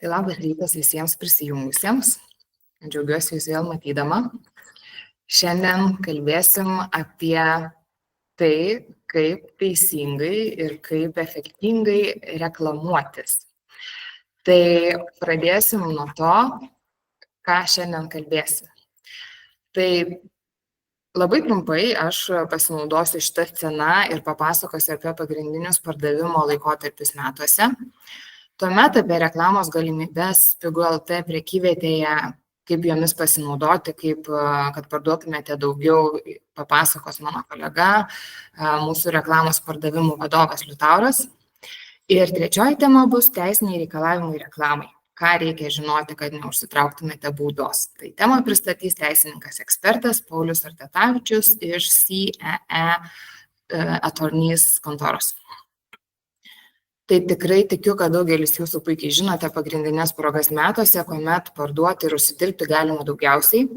Tai labas rytas visiems prisijungusiems. Džiaugiuosi jūs vėl matydama. Šiandien kalbėsim apie tai, kaip teisingai ir kaip efektingai reklamuotis. Tai pradėsim nuo to, ką šiandien kalbėsim. Tai labai trumpai aš pasinaudosiu šitą sceną ir papasakosiu apie pagrindinius pardavimo laikotarpius metuose. Tuomet apie reklamos galimybes Pigu.lt prekyvietėje, kaip jomis pasinaudoti, kad parduotumėte daugiau, papasakos mano kolega, mūsų reklamos pardavimų vadovas Liutauras. Ir trečioji tema bus teisiniai reikalavimai reklamai. Ką reikia žinoti, kad neužsitrauktumėte baudos. Tai temą pristatys teisininkas ekspertas Paulius Artetavičius iš CEE Attorneys kontoros. Tai tikrai tikiu, kad daugelis jūsų puikiai žinote pagrindinės progas metuose, kuomet parduoti ir užsidirbti galima daugiausiai.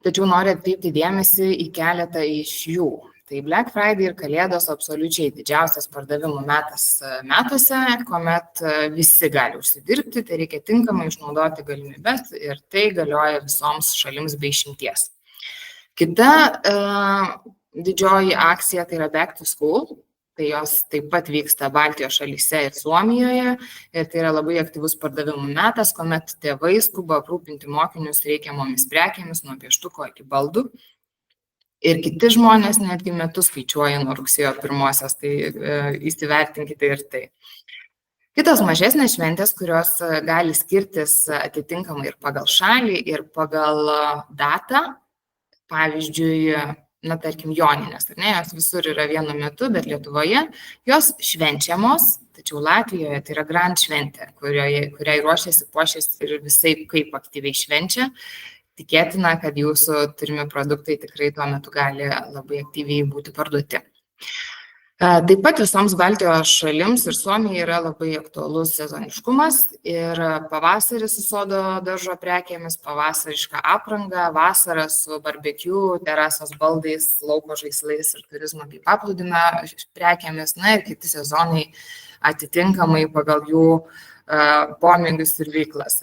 Tačiau noriu atkreipti dėmesį į keletą iš jų. Tai Black Friday ir Kalėdos absoliučiai didžiausias pardavimų metas metuose, kuomet visi gali užsidirbti, tai reikia tinkamai išnaudoti galimybes ir tai galioja visoms šalims be išimties. Kita didžioji akcija tai yra Back to School. Tai jos taip pat vyksta Baltijos šalyse ir Suomijoje ir tai yra labai aktyvus pardavimų metas, kuomet tėvai skuba aprūpinti mokinius reikiamomis prekėmis nuo pieštuko iki baldų. Ir kiti žmonės netgi metus skaičiuoja nuo rugsėjo 1-osios, tai įsivertinkite ir tai. Kitos mažesnės šventės, kurios gali skirtis atitinkamai ir pagal šalį, ir pagal datą, pavyzdžiui, tarkim, Joninės, jos visur yra vienu metu, bet Lietuvoje jos švenčiamos, tačiau Latvijoje tai yra grand šventė, kuriai ruošiasi, puošiasi ir visai kaip aktyviai švenčia. Tikėtina, kad jūsų turimi produktai tikrai tuo metu gali labai aktyviai būti parduoti. Taip pat visoms Baltijos šalims ir Suomijai yra labai aktualus sezoniškumas ir pavasaris su sodo daržo prekėmis, pavasariška apranga, vasara su barbecue, terasos baldais, lauko žaislais ir turizmo bei paplūdimio prekėmis, ir kiti sezonai atitinkamai pagal jų pomėgius ir veiklas.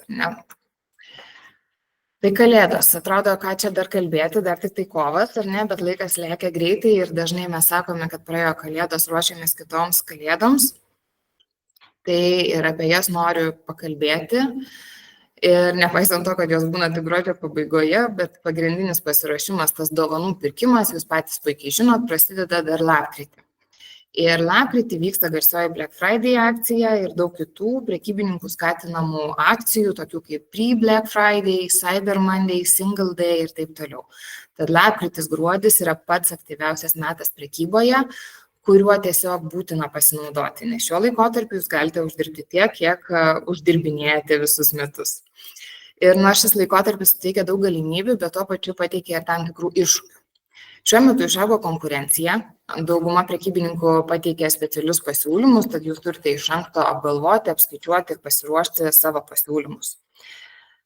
Tai Kalėdos, atrodo, ką čia dar kalbėti, dar tik tai kovas, bet laikas lekia greitai ir dažnai mes sakome, kad praėjo Kalėdos, ruošiamės kitoms Kalėdoms. Tai ir apie jas noriu pakalbėti. Ir nepaisant to, kad jos būna tik gruodžio pabaigoje, bet pagrindinis pasiruošimas, tas dovanų pirkimas, jūs patys puikiai žinot, prasideda dar lapkritį. Ir lapkritį vyksta garsioji Black Friday akcija ir daug kitų prekybininkų skatinamų akcijų, tokių kaip Pre-Black Friday, Cyber Monday, Single Day ir taip toliau. Tad lapkritis, gruodis yra pats aktyviausias metas prekyboje, kuriuo tiesiog būtina pasinaudoti, nes šiuo laikotarpiu jūs galite uždirbti tiek, kiek uždirbinėjate visus metus. Ir nors šis laikotarpis suteikia daug galimybių, bet tuo pačiu pateikia ir tam tikrų iššūkių. Šiuo metu išaugo konkurencija, dauguma prekybininkų pateikė specialius pasiūlymus, tad jūs turite iš anksto apgalvoti, apskaičiuoti ir pasiruošti savo pasiūlymus.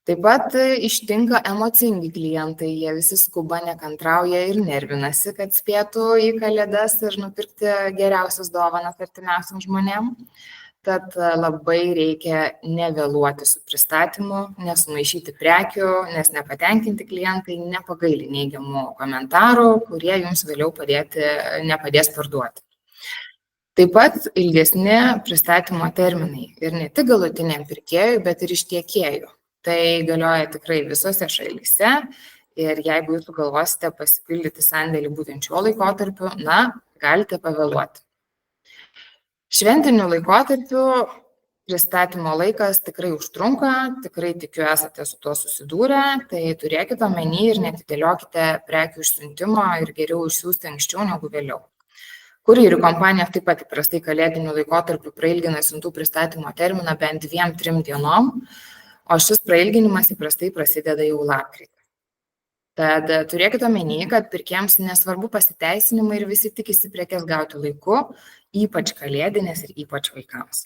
Taip pat ištinka emocingi klientai, jie visi skuba, nekantrauja ir nervinasi, kad spėtų į Kalėdas ir nupirkti geriausias dovanas artimiausiam žmonėm. Tad labai reikia nevėluoti su pristatymu, nesumaišyti prekių, nes nepatenkinti klientai nepagaili neigiamų komentarų, kurie jums vėliau nepadės parduoti. Taip pat ilgesni pristatymo terminai ir ne tik galutiniam pirkėjui, bet ir iš tiekėjų. Tai galioja tikrai visose šalyse ir jeigu jūs sugalvosite pasipildyti sandėlį būtent šiuo laikotarpiu, galite pavėluoti. Šventiniu laikotarpiu pristatymo laikas tikrai užtrunka, tikrai tikiu esate su tuo susidūrę, tai turėkite omeny ir netidėliokite prekių išsiuntimo ir geriau išsiųsti anksčiau negu vėliau. Kurjerių kompanija taip pat įprastai kalėdiniu laikotarpiu prailgina siuntų pristatymo terminą bent 2-3 dienom, o šis prailginimas įprastai prasideda jau lapkritį. Tad turėkite omeny, kad pirkėjams nesvarbu pasiteisinimai ir visi tikisi prekes gauti laiku, ypač kalėdinės ir ypač vaikams.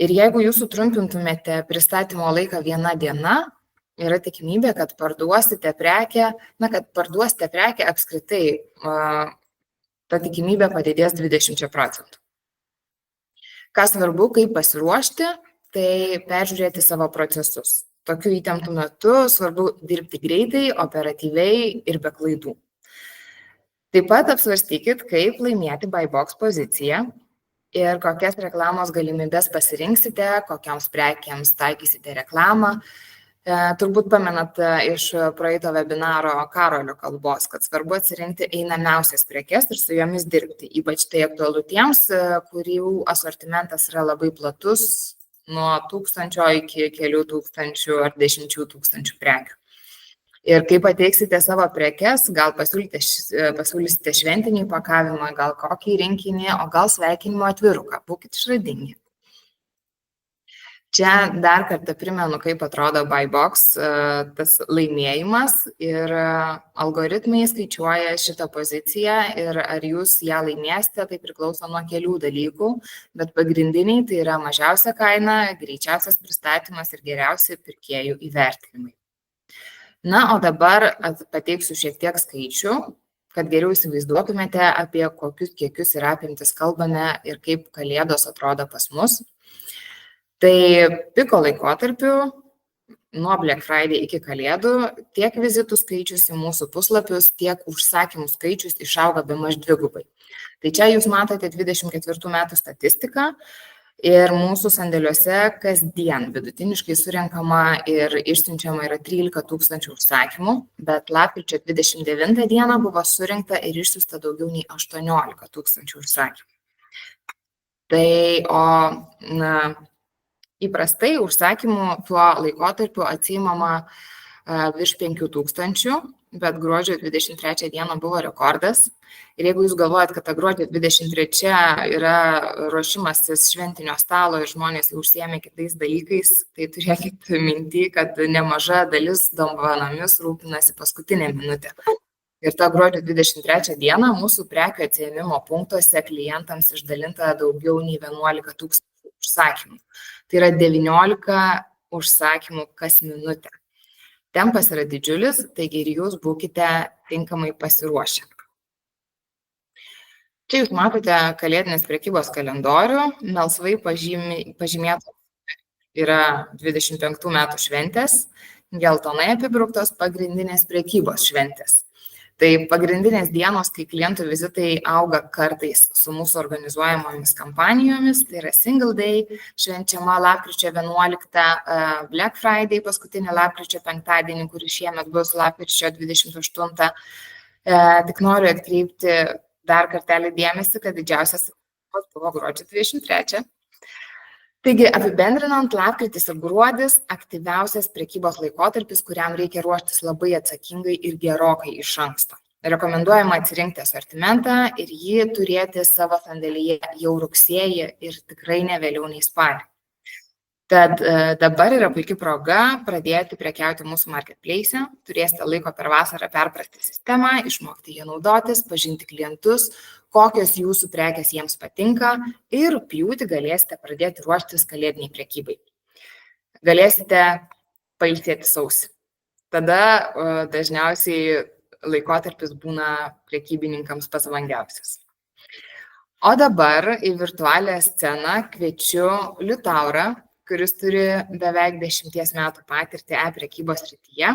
Ir jeigu jūs sutrumpintumėte pristatymo laiką 1 diena, yra tikimybė, kad parduosite prekę, apskritai ta tikimybė padidės 20%. Ką svarbu, kaip pasiruošti, tai peržiūrėti savo procesus. Tokiu įtemptu metu svarbu dirbti greitai, operatyviai ir be klaidų. Taip pat apsvarstykit, kaip laimėti buy box poziciją ir kokias reklamos galimybės pasirinksite, kokioms prekiams taikysite reklamą. Turbūt pamenat iš praeito webinaro Karolio kalbos, kad svarbu atsirinkti einamiausias prekes ir su jomis dirbti. Ypač tai aktualu tiems, kurių asortimentas yra labai platus, nuo 1000 iki kelių tūkstančių ar 10 000 prekių. Ir kai pateiksite savo prekes, gal pasiūlysite šventinį pakavimą, gal kokį rinkinį, o gal sveikinimo atviruką. Būkit išradingi. Čia dar kartą primenu, kaip atrodo buy box, tas laimėjimas ir algoritmai skaičiuoja šitą poziciją ir ar jūs ją laimėsite, tai priklauso nuo kelių dalykų, bet pagrindiniai tai yra mažiausia kaina, greičiausias pristatymas ir geriausi pirkėjų įvertinimai. Na, o dabar pateiksiu šiek tiek skaičių, kad geriau įsivaizduotumėte, apie kokius kiekius ir apimtis kalbame ir kaip kalėdos atrodo pas mus. Tai piko laikotarpiu, nuo Black Friday iki kalėdų, tiek vizitų skaičius į mūsų puslapius, tiek užsakymų skaičius išauga bemaž dvigubai. Tai čia jūs matote 24 metų statistiką ir mūsų sandėliuose kasdien vidutiniškai surenkama ir išsiunčiama yra 13 000 užsakymų, bet lapkričio 29 dieną buvo surinkta ir išsiųsta daugiau nei 18 000 užsakymų. Tai, įprastai užsakymų tuo laikotarpiu atsiimama virš 5000, bet gruodžio 23 dieną buvo rekordas. Ir jeigu jūs galvojat, kad ta gruodžio 23 yra ruošimasis šventinio stalo ir žmonės jau užsiėmė kitais dalykais, tai turėkit minty, kad nemaža dalis dovanomis rūpinasi paskutinę minutę. Ir ta gruodžio 23 dieną mūsų prekių atsiėmimo punktuose klientams išdalinta daugiau nei 11 000 užsakymų. Tai yra 19 užsakymų kas minutę. Tempas yra didžiulis, taigi ir jūs būkite tinkamai pasiruošę. Čia jūs matote kalėdinės prekybos kalendorių, melsvai pažymėtos yra 25 metų šventės, geltonai apibruktos pagrindinės prekybos šventės. Tai pagrindinės dienos, kai klientų vizitai auga kartais su mūsų organizuojamomis kampanijomis, tai yra Single Day, švenčiama lapkričio 11, Black Friday, paskutinį lapkričio 5, kuris šiemet bus lapkričio 28. Tik noriu atkreipti dar kartelį dėmesį, kad didžiausias buvo gruodžio 23. Taigi, apibendrinant, lapkritis ir gruodis aktyviausias prekybos laikotarpis, kuriam reikia ruoštis labai atsakingai ir gerokai iš anksto. Rekomenduojama atsirinkti asortimentą ir jį turėti savo sandėlyje jau rugsėjį ir tikrai ne vėliau nei spalį. Tad dabar yra puikia proga pradėti prekiauti mūsų marketplace, turėsite laiko per vasarą perprasti sistemą, išmokti ją naudotis, pažinti klientus, kokios jūsų prekės jiems patinka ir rugpjūtį galėsite pradėti ruoštis kalėdiniai prekybai. Galėsite pailsėti sausį. Tada dažniausiai laikotarpis būna prekybininkams pats vangiausias. O dabar į virtualią sceną kviečiu Liutaurą, kuris turi beveik 10 metų patirtį e-prekybos srityje,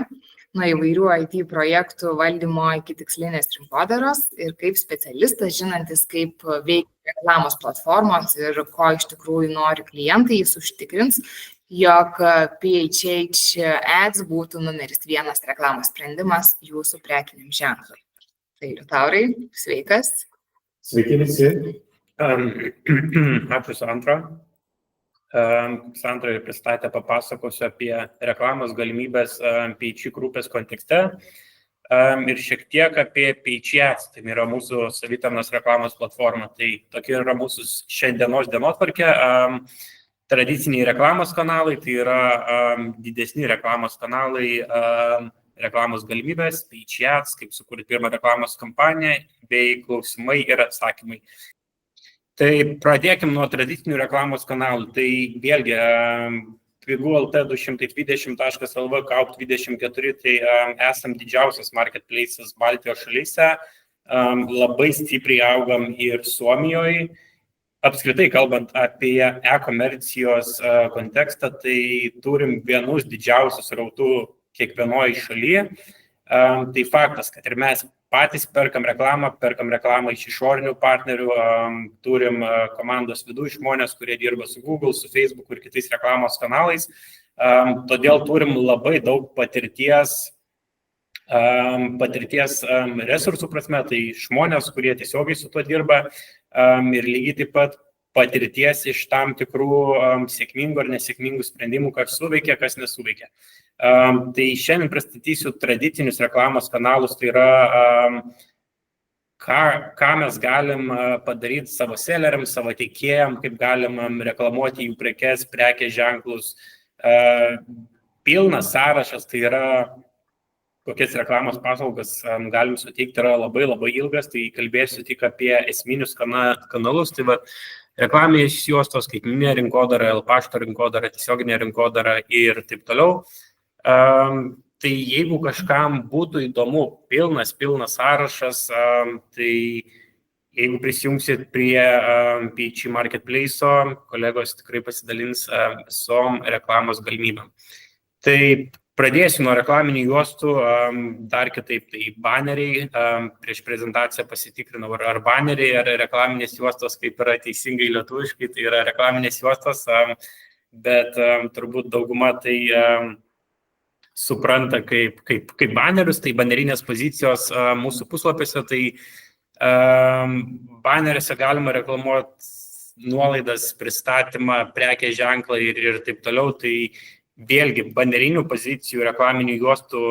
nuo įvairių IT projektų valdymo iki tikslinės rinkodaros ir kaip specialistas, žinantis, kaip veikia reklamos platformos ir ko iš tikrųjų nori klientai, jis užtikrins, jog PHH Ads būtų numeris 1 reklamos sprendimas jūsų prekiniam ženklui. Tai Liutaurai, sveikas. Sveiki visi. Ačiū Sandra. Sandra pristatė, papasakosiu apie reklamos galimybės PHH grupės kontekste ir šiek tiek apie PHH Ads, tai yra mūsų savitarnos reklamos platforma. Tai tokia yra mūsų šiandienos dienotvarkė. Tradiciniai reklamos kanalai, tai yra didesni reklamos kanalai, reklamos galimybės, PHH Ads, kaip sukurti pirmą reklamos kampaniją, bei klausimai ir atsakymai. Tai pradėkim nuo tradicinių reklamos kanalų. Tai vėlgi, pigult220.lv, Kaup24, tai esam didžiausias marketplaces Baltijos šalyse, labai stipriai augam ir Suomijoje, apskritai kalbant apie e-komercijos kontekstą, tai turim vienus didžiausius srautų kiekvienoje šalyje. Tai faktas, kad ir mes patys perkam reklamą iš išorinių partnerių, turim komandos viduje žmonės, kurie dirba su Google, su Facebook ir kitais reklamos kanalais. Todėl turim labai daug patirties resursų prasme, tai žmonės, kurie tiesiogiai su tuo dirba ir lygiai taip pat patirties iš tam tikrų sėkmingų ar nesėkmingų sprendimų, kas suveikia, kas nesuveikia. Tai šiandien pristatysiu tradicinius reklamos kanalus, tai yra ką mes galim padaryti savo selleriams, savo teikėjams, kaip galim reklamuoti jų prekes, prekės ženklus. Pilnas sąrašas, tai yra kokias reklamos paslaugas galim suteikti, yra labai labai ilgas, tai kalbėsiu tik apie esminius kanalus. Tai reklaminės juostos, skaitmeninė rinkodara, pašto rinkodara, tiesioginė rinkodara ir taip toliau. Tai jeigu kažkam būtų įdomu pilnas sąrašas, tai jeigu prisijungsit prie PHE Marketplace'o, kolegos tikrai pasidalins visom reklamos galimybėm. Tai pradėsiu nuo reklaminių juostų, dar kitaip, tai baneriai, prieš prezentaciją pasitikrinau, ar baneriai, ar reklaminės juostos, kaip yra teisingai lietuviškai, tai yra reklaminės juostos, bet turbūt dauguma tai supranta kaip banerius, tai banerinės pozicijos mūsų puslapiuose, tai baneriuose galima reklamuoti nuolaidas, pristatymą, prekės ženklą ir taip toliau, tai vėlgi, banerinių pozicijų, reklaminių juostų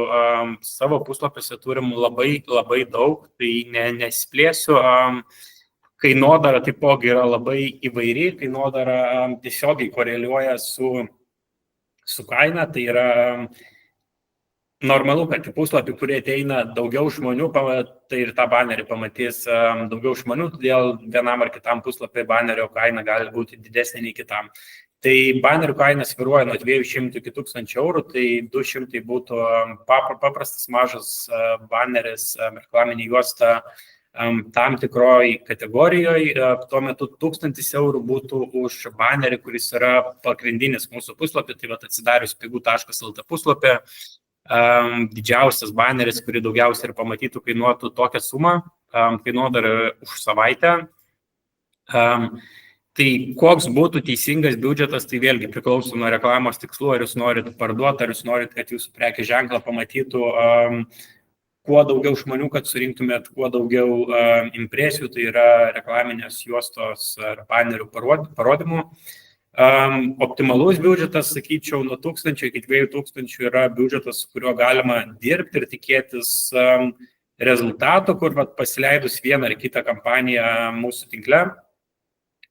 savo puslapiuose turim labai daug, tai nesiplėsiu. Kainodara taipogi yra labai įvairi, kainodara tiesiogiai koreliuoja su kaina, tai yra normalu, kad į puslapį, kurie ateina daugiau žmonių, tai ir tą banerį pamatys daugiau žmonių, todėl vienam ar kitam puslapį banerio kaina gali būti didesnė nei kitam. Tai banerių kaina svyruoja nuo 200 iki 1000 eurų, tai 200 būtų paprastas mažas baneris, reklaminė juosta tam tikroj kategorijoje, tuo metu 1000 eurų būtų už banerį, kuris yra pagrindinis mūsų puslapį, tai atsidarius pigų.lt puslapį, didžiausias baneris, kurį daugiausiai ir pamatytų, kainuotų tokią sumą, kainodara už savaitę. Tai koks būtų teisingas biudžetas, tai vėlgi priklauso nuo reklamos tikslų, ar jūs norit parduoti, ar jūs norit, kad jūsų prekės ženklą pamatytų kuo daugiau žmonių, kad surinktumėt kuo daugiau impresijų, tai yra reklaminės juostos ar banerių parodymų. Optimalus biudžetas, sakyčiau, nuo 1000 iki 2000 yra biudžetas, kuriuo galima dirbti ir tikėtis rezultatų, kur pasileidus vieną ar kitą kampaniją mūsų tinkle.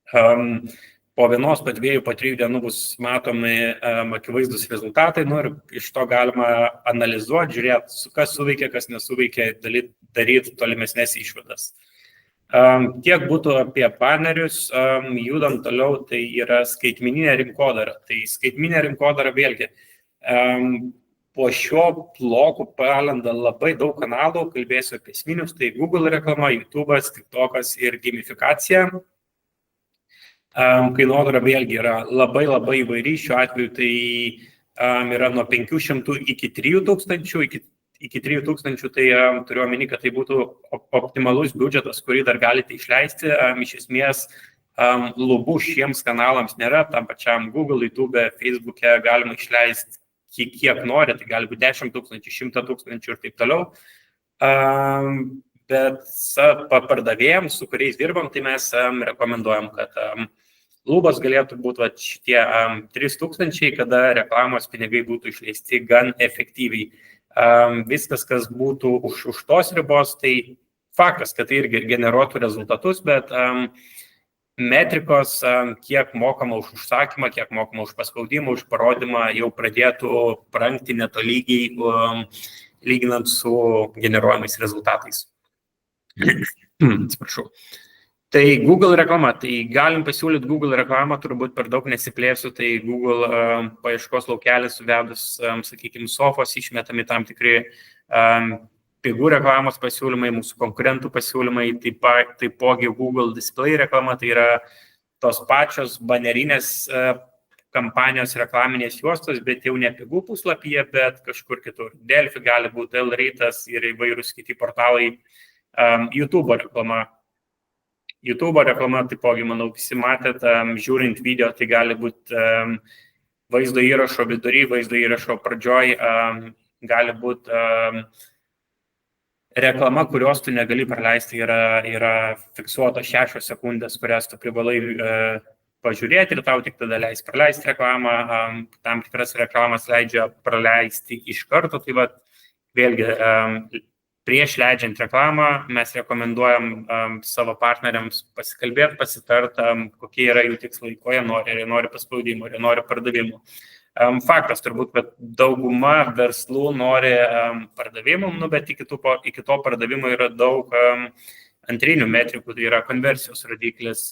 Po vienos, po dviejų, po 3 dienų bus matomi akivaizdus rezultatai, ir iš to galima analizuoti, žiūrėti, kas suveikia, kas nesuveikia, daryti tolimesnės išvadas. Tiek būtų apie banerius, judam toliau, tai yra skaitmeninė rinkodara. Tai skaitmeninė rinkodara vėlgi. Po šio blokų palenda labai daug kanalų, kalbėsiu apie esminius, tai Google reklama, YouTube'as, TikTok'as ir gamifikacija. Kainodara vėlgi yra labai įvairi, šiuo atveju tai yra nuo 500 iki 3000, iki 3000 tai turiu omeny, kad tai būtų optimalus biudžetas, kurį dar galite išleisti. Iš esmės lubų šiems kanalams nėra, tam pačiam Google, YouTube, Facebook'e galima išleisti kiek nori, tai gali būti 10 000, 100 000 ir taip toliau. Bet pardavėjams, su kuriais dirbam, tai mes rekomenduojam, kad lubos galėtų būti šitie 3000, kada reklamos pinigai būtų išleisti gan efektyviai. Viskas, kas būtų už tos ribos, tai faktas, kad tai irgi generuotų rezultatus, bet metrikos, kiek mokama už užsakymą, kiek mokama už paspaudimą, už parodymą, jau pradėtų brangti netolygiai, lyginant su generuojamais rezultatais. Atsiprašau. Tai Google reklama, tai galim pasiūlyti Google reklamą, turbūt per daug nesiplėsiu, tai Google paieškos laukelis suvedus, sakykime, sofos išmetami tam tikri pigų reklamos pasiūlymai, mūsų konkurentų pasiūlymai, taipogi Google Display reklama, tai yra tos pačios banerinės kampanijos reklaminės juostos, bet jau ne pigų puslapyje, bet kažkur kitur. Delfi gali būti, L-rytas ir įvairūs kiti portalai. YouTube reklama. YouTube reklama, taipogi, manau, visi matėt, žiūrint video, tai gali būti vaizdo įrašo vidury, vaizdo įrašo pradžioj, gali būti reklama, kurios tu negali praleisti, yra fiksuota 6 sekundės, kurias tu privalai pažiūrėti ir tau tik tada leis praleisti reklamą, tam tikras reklamas leidžia praleisti iš karto, tai va, vėlgi, prieš leidžiant reklamą mes rekomenduojam savo partneriams pasikalbėti, pasitart, kokie yra jų tikslai, ko jie nori paspaudimų, ar jie nori pardavimų. Faktas turbūt, kad dauguma verslų nori pardavimų, bet iki to pardavimo yra daug antrinių metrikų, tai yra konversijos rodiklis,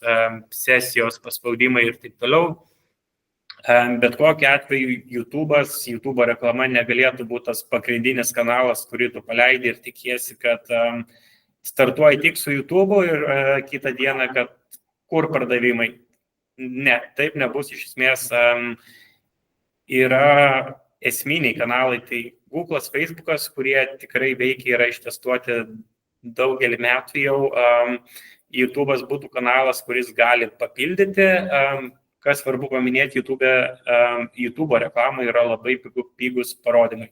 sesijos, paspaudimai ir taip toliau. Bet kokiu atveju YouTube reklama negalėtų būti tas pagrindinis kanalas, kurį tu paleidi ir tikiesi, kad startuoji tik su YouTube ir kitą dieną, kad kur pardavimai. Ne, taip nebus. Iš esmės yra esminiai kanalai, tai Google'as, Facebook'as, kurie tikrai veikia, yra ištestuoti daugelį metų jau. YouTube'as būtų kanalas, kuris gali papildyti. Kas svarbu paminėti, YouTube reklamai yra labai pigus parodymai.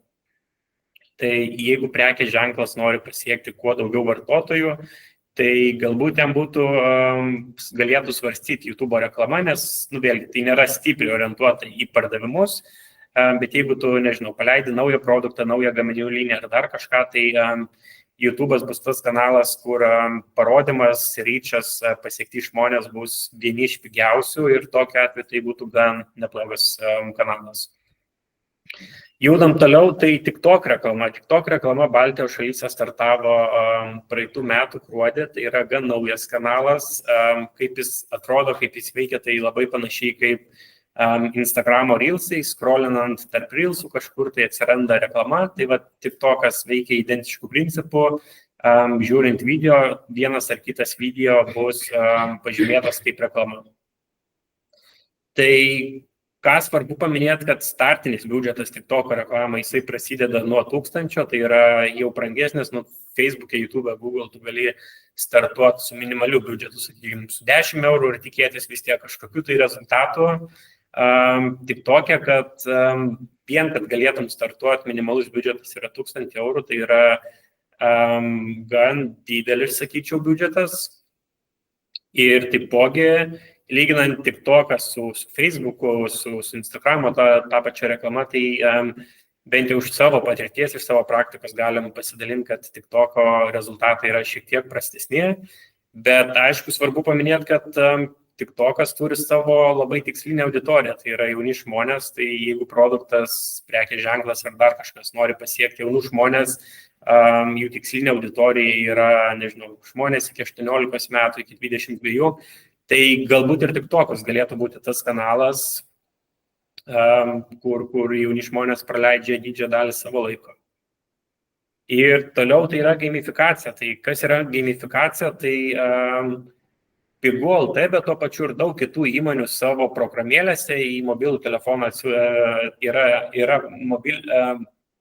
Tai jeigu prekės ženklas nori pasiekti kuo daugiau vartotojų, tai galbūt ten galėtų svarstyti YouTube reklamą, nes, vėlgi, tai nėra stipriai orientuota į pardavimus, bet jeigu tu, paleidi naują produktą, naują gaminių liniją ar dar kažką, tai YouTube'as bus tas kanalas, kur parodymas, ryčas, pasiekti žmonės bus vieni iš pigiausių ir tokiu atveju tai būtų gan neblogas kanalas. Judam toliau, tai TikTok reklama. TikTok reklama Baltijos šalyse startavo praeitų metų gruodį, tai yra gan naujas kanalas, kaip jis atrodo, kaip jis veikia, tai labai panašiai kaip Instagramo Reelsai, scrollinant tarp Reelsų kažkur tai atsiranda reklama, tai va TikTokas veikia identiškų principų, žiūrint video, vienas ar kitas video bus pažymėtas kaip reklama. Tai ką svarbu paminėti, kad startinis biudžetas TikToko reklamai, jisai prasideda nuo 1000, tai yra jau brangesnis, nuo Facebook'e, YouTube'e, Google, tu gali startuoti su minimaliu biudžetu, sakykime, su 10 eurų ir tikėtis vis tiek kažkokių tai rezultatų. TikTok'e, kad kad galėtum startuoti, minimalus biudžetas yra 1000 eurų, tai yra gan didelis, sakyčiau, biudžetas. Ir taipogi, lyginant TikToką su Facebook'u, su Instagram'o, tą pačią reklamą, tai bent jau iš savo patirties, iš savo praktikos galim pasidalinti, kad TikToko rezultatai yra šiek tiek prastesni, bet aišku, svarbu paminėti, kad TikTokas turi savo labai tikslinę auditoriją, tai yra jauni žmonės, tai jeigu produktas, prekės ženklas ar dar kažkas nori pasiekti jaunų žmonės, jų tikslinė auditorija yra, žmonės iki 18 metų, iki 22, tai galbūt ir TikTokas galėtų būti tas kanalas, kur jauni žmonės praleidžia didžiąją dalį savo laiko. Ir toliau tai yra gamifikacija. Tai kas yra gamifikacija, tai Pigu LT, bet tuo pačiu ir daug kitų įmonių savo programėlėse į mobilų telefoną yra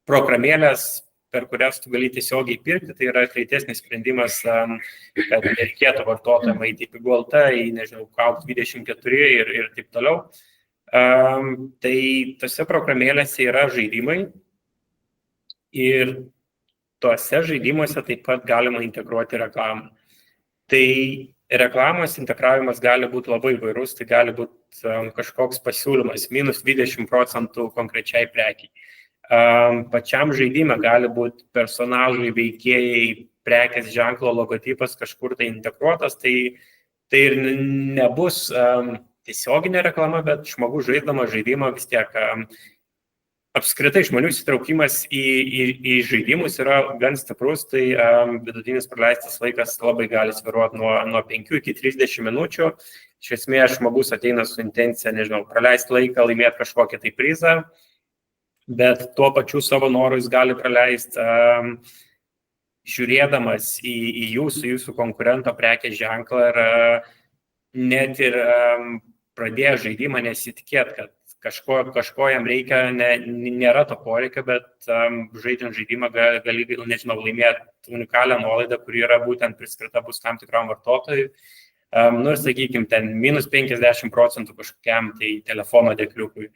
programėlės, per kurias tu gali tiesiogiai pirkti, tai yra greitesnis sprendimas, kad nereikėtų vartotojams eiti į Pigu LT, į, Kaut24 ir taip toliau. Tai tose programėlėse yra žaidimai ir tuose žaidimuose taip pat galima integruoti reklamą. Tai reklamos integravimas gali būti labai įvairus, tai gali būti kažkoks pasiūlymas, minus 20% konkrečiai prekiai. Pačiam žaidime gali būti personažai, veikėjai, prekės ženklo logotipas kažkur tai integruotas, tai ir nebus tiesioginė reklama, bet žmogus žaiddamas žaidimą vis tiek apskritai žmonių įsitraukimas į žaidimus yra gan stiprus, tai vidutinis praleistas laikas labai gali svyruoti nuo 5 iki 30 minučių. Iš esmės žmogus ateina su intencija, praleisti laiką, laimėti kažkokią tai prizą, bet tuo pačiu savo noru jis gali praleisti žiūrėdamas į jūsų konkurento prekės ženklą ir net ir pradėjo žaidimą nesitikėt, kad kažko jam reikia, nėra to poreikio, bet žaidžiant žaidimą gali, nežinau, laimėti unikalią nuolaidą, kuri yra būtent priskirta bus tam tikram vartotojui. Ir sakykime, ten minus 50% kažkokiam tai telefono dėkliukui.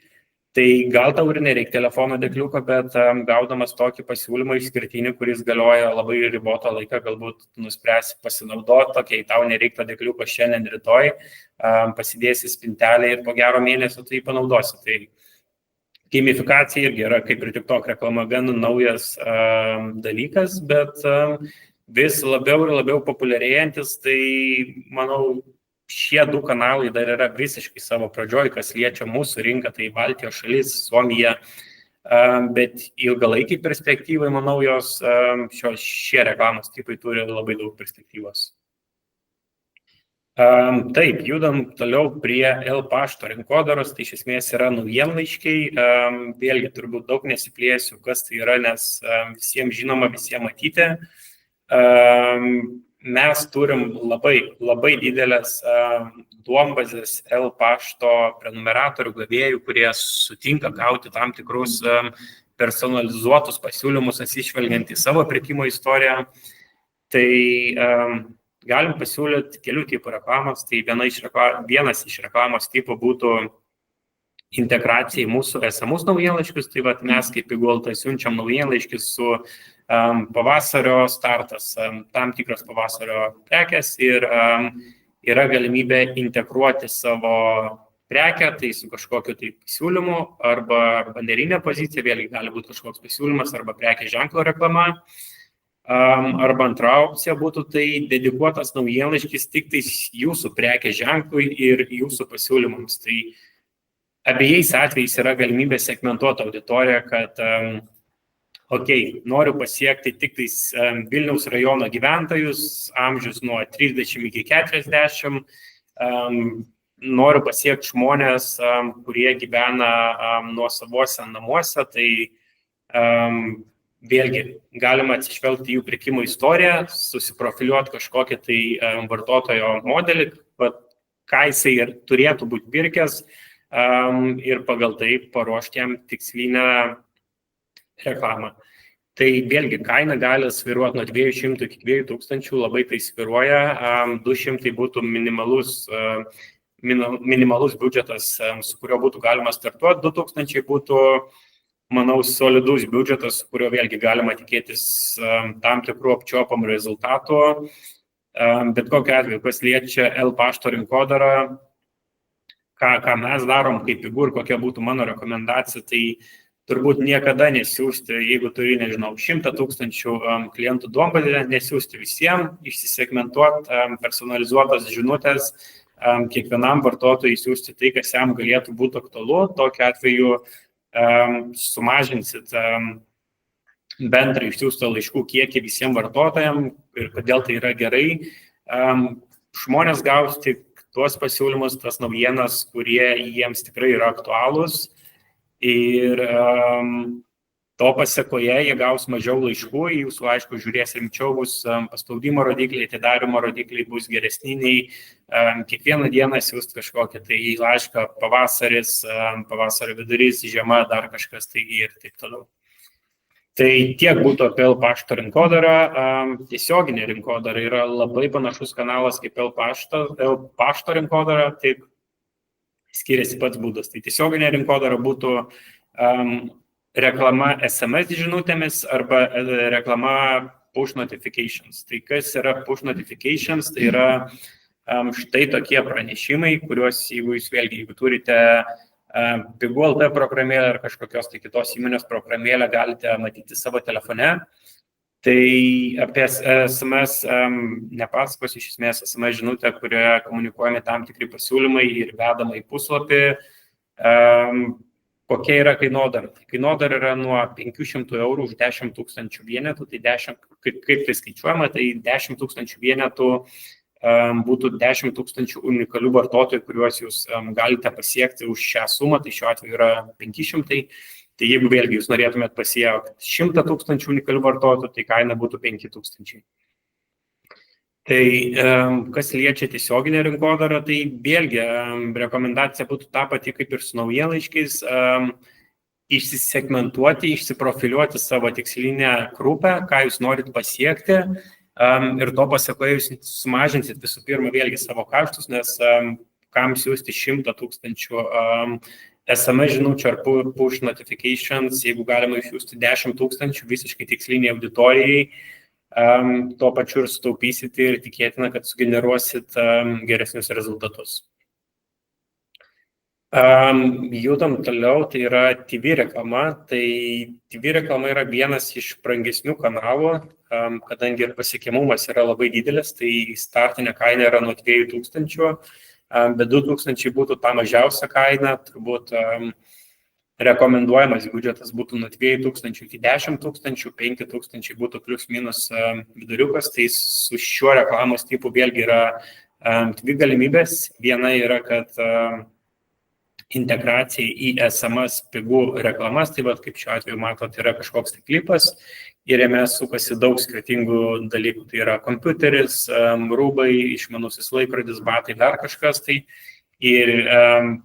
Tai gal tau ir nereikia telefono dėkliuko, bet gaudamas tokį pasiūlymą išskirtinį, kuris galioja labai ribotą laiką, galbūt nuspręsi pasinaudoti, tokiai tau nereikia dėkliuko šiandien, rytoj, pasidėsi spintelę ir po gero mėnesio tai panaudosi. Tai gamifikacija irgi yra kaip ir TikTok reklama gan naujas dalykas, bet vis labiau ir labiau populiarėjantis, tai manau, šie du kanalai dar yra visiškai savo pradžioj, kas liečia mūsų rinką, tai Baltijos šalis, Suomija, bet ilgalaikiai perspektyvai, manau, šie reklamos tipai turi labai daug perspektyvos. Taip, judam toliau prie L-pašto rinkodaros, tai iš esmės yra naujienlaiškiai, vėlgi turbūt daug nesiplėsiu, kas tai yra, nes visiems žinoma, visiems matyti. Mes turim labai didelės duombazės L-pašto prenumeratorių gavėjų, kurie sutinka gauti tam tikrus personalizuotus pasiūlymus, atsižvelgiant į savo pirkimo istoriją. Tai galim pasiūlyti kelių tipų reklamos. Tai vienas iš reklamos tipų būtų integracija į mūsų esamus naujienlaiškius. Tai mes kaip Piguolta siunčiam naujienlaiškius su pavasario startas, tam tikros pavasario prekės ir yra galimybė integruoti savo prekę, tai su kažkokiu tai pasiūlymu arba banderinė pozicija, vėlgi gali būti kažkoks pasiūlymas arba prekės ženklo reklama. Arba antra opcija būtų tai dedikuotas naujienlaiškis tik tais jūsų prekės ženklui ir jūsų pasiūlymams. Tai abiejais atvejais yra galimybė segmentuoti auditoriją, kad noriu pasiekti tik tais Vilniaus rajono gyventojus, amžius nuo 30 iki 40, noriu pasiekti žmonės, kurie gyvena nuosavuose namuose, tai vėlgi galima atsižvelgti jų pirkimo istoriją, susiprofiliuoti kažkokį tai vartotojo modelį, ką jisai ir turėtų būti pirkęs ir pagal tai paruošti jam tikslinę reklamą. Tai vėlgi kaina gali svyruoti nuo 200 iki 2000, labai tai svyruoja, 200 būtų minimalus biudžetas, su kurio būtų galima startuoti, 2000 būtų, manau, solidus biudžetas, su kurio vėlgi galima tikėtis tam tikrų apčiuopamų rezultatų. Bet kokiu atveju, kas liečia L-pašto rinkodarą, ką mes darom kaip Pigur, kokia būtų mano rekomendacija, tai turbūt niekada nesiųsti, jeigu turi, nežinau, 100 000 klientų duombazę, nesiųsti visiems, išsisegmentuoti personalizuotas žinutės, kiekvienam vartotojui siūsti tai, kas jam galėtų būti aktualu. Tokiu atveju sumažinsit bendrą išsiųstą laiškų kiekį visiems vartotojams ir kodėl tai yra gerai. Žmonės gaus tik tuos pasiūlymus, tas naujienas, kurie jiems tikrai yra aktualūs. Ir to pasekoje jie gaus mažiau laiškų, jūsų laiškų žiūrės rimčiau, bus paspaudimo rodikliai, atidarimo rodikliai bus geresni nei kiekvieną dieną siūsti kažkokią tai laišką pavasaris, pavasario vidurys, žiema, dar kažkas tai ir taip toliau. Tai tiek būtų apie L-pašto rinkodarą. Tiesioginė rinkodara yra labai panašus kanalas kaip L-pašto rinkodara, taip skiriasi pats būdas. Tai tiesioginė rinkodara būtų reklama SMS žinutėmis arba reklama push notifications. Tai kas yra push notifications? Tai yra štai tokie pranešimai, kuriuos, jeigu turite Piguolta programėlę ar kažkokios tai kitos įmonės programėlę, galite matyti savo telefone. Tai apie SMS nepasakosiu, iš esmės SMS žinutė, kurioje komunikuojami tam tikri pasiūlymai ir vedama į puslapį. Kokia yra kainodara? Kainodara yra nuo 500 eurų už 10 000 vienetų. Tai kaip tai skaičiuojama, tai 10 000 vienetų būtų 10 000 unikalių vartotojų, kuriuos jūs galite pasiekti už šią sumą, tai šiuo atveju yra 500. Tai jeigu vėlgi jūs norėtumėt pasiekti 100 000 unikalių vartotojų, tai kaina būtų 5 000. Tai kas liečia tiesioginę rinkodarą, tai vėlgi rekomendacija būtų ta pati kaip ir su naujienlaiškiais, išsisegmentuoti, išsiprofiliuoti savo tikslinę grupę, ką jūs norit pasiekti ir to pasekoje jūs sumažinsit visų pirma vėlgi savo kaštus, nes kam siūsti 100 000 SMS žinučių ar push notifications, jeigu galima išsiųsti 10 000 visiškai tiksliniai auditorijai, tuo pačiu ir sutaupysite ir tikėtina, kad sugeneruosit geresnius rezultatus. Judam toliau, tai yra TV reklama. Tai TV reklama yra vienas iš brangesnių kanalų, kadangi ir pasiekiamumas yra labai didelis, tai startinė kaina yra nuo 2000, bet 2000 būtų ta mažiausia kaina, turbūt rekomenduojamas biudžetas būtų nuo 2000 iki 10 000, 5000 būtų plius minus viduriukas, tai su šiuo reklamos tipu vėlgi yra dvi galimybės. Viena yra, kad integracija į SMS pigų reklamas, tai kaip šiuo atveju matot, yra kažkoks tai klipas ir jame sukasi daug skirtingų dalykų, tai yra kompiuteris, rūbai, išmanusis laikrodis, batai, dar kažkas tai. Ir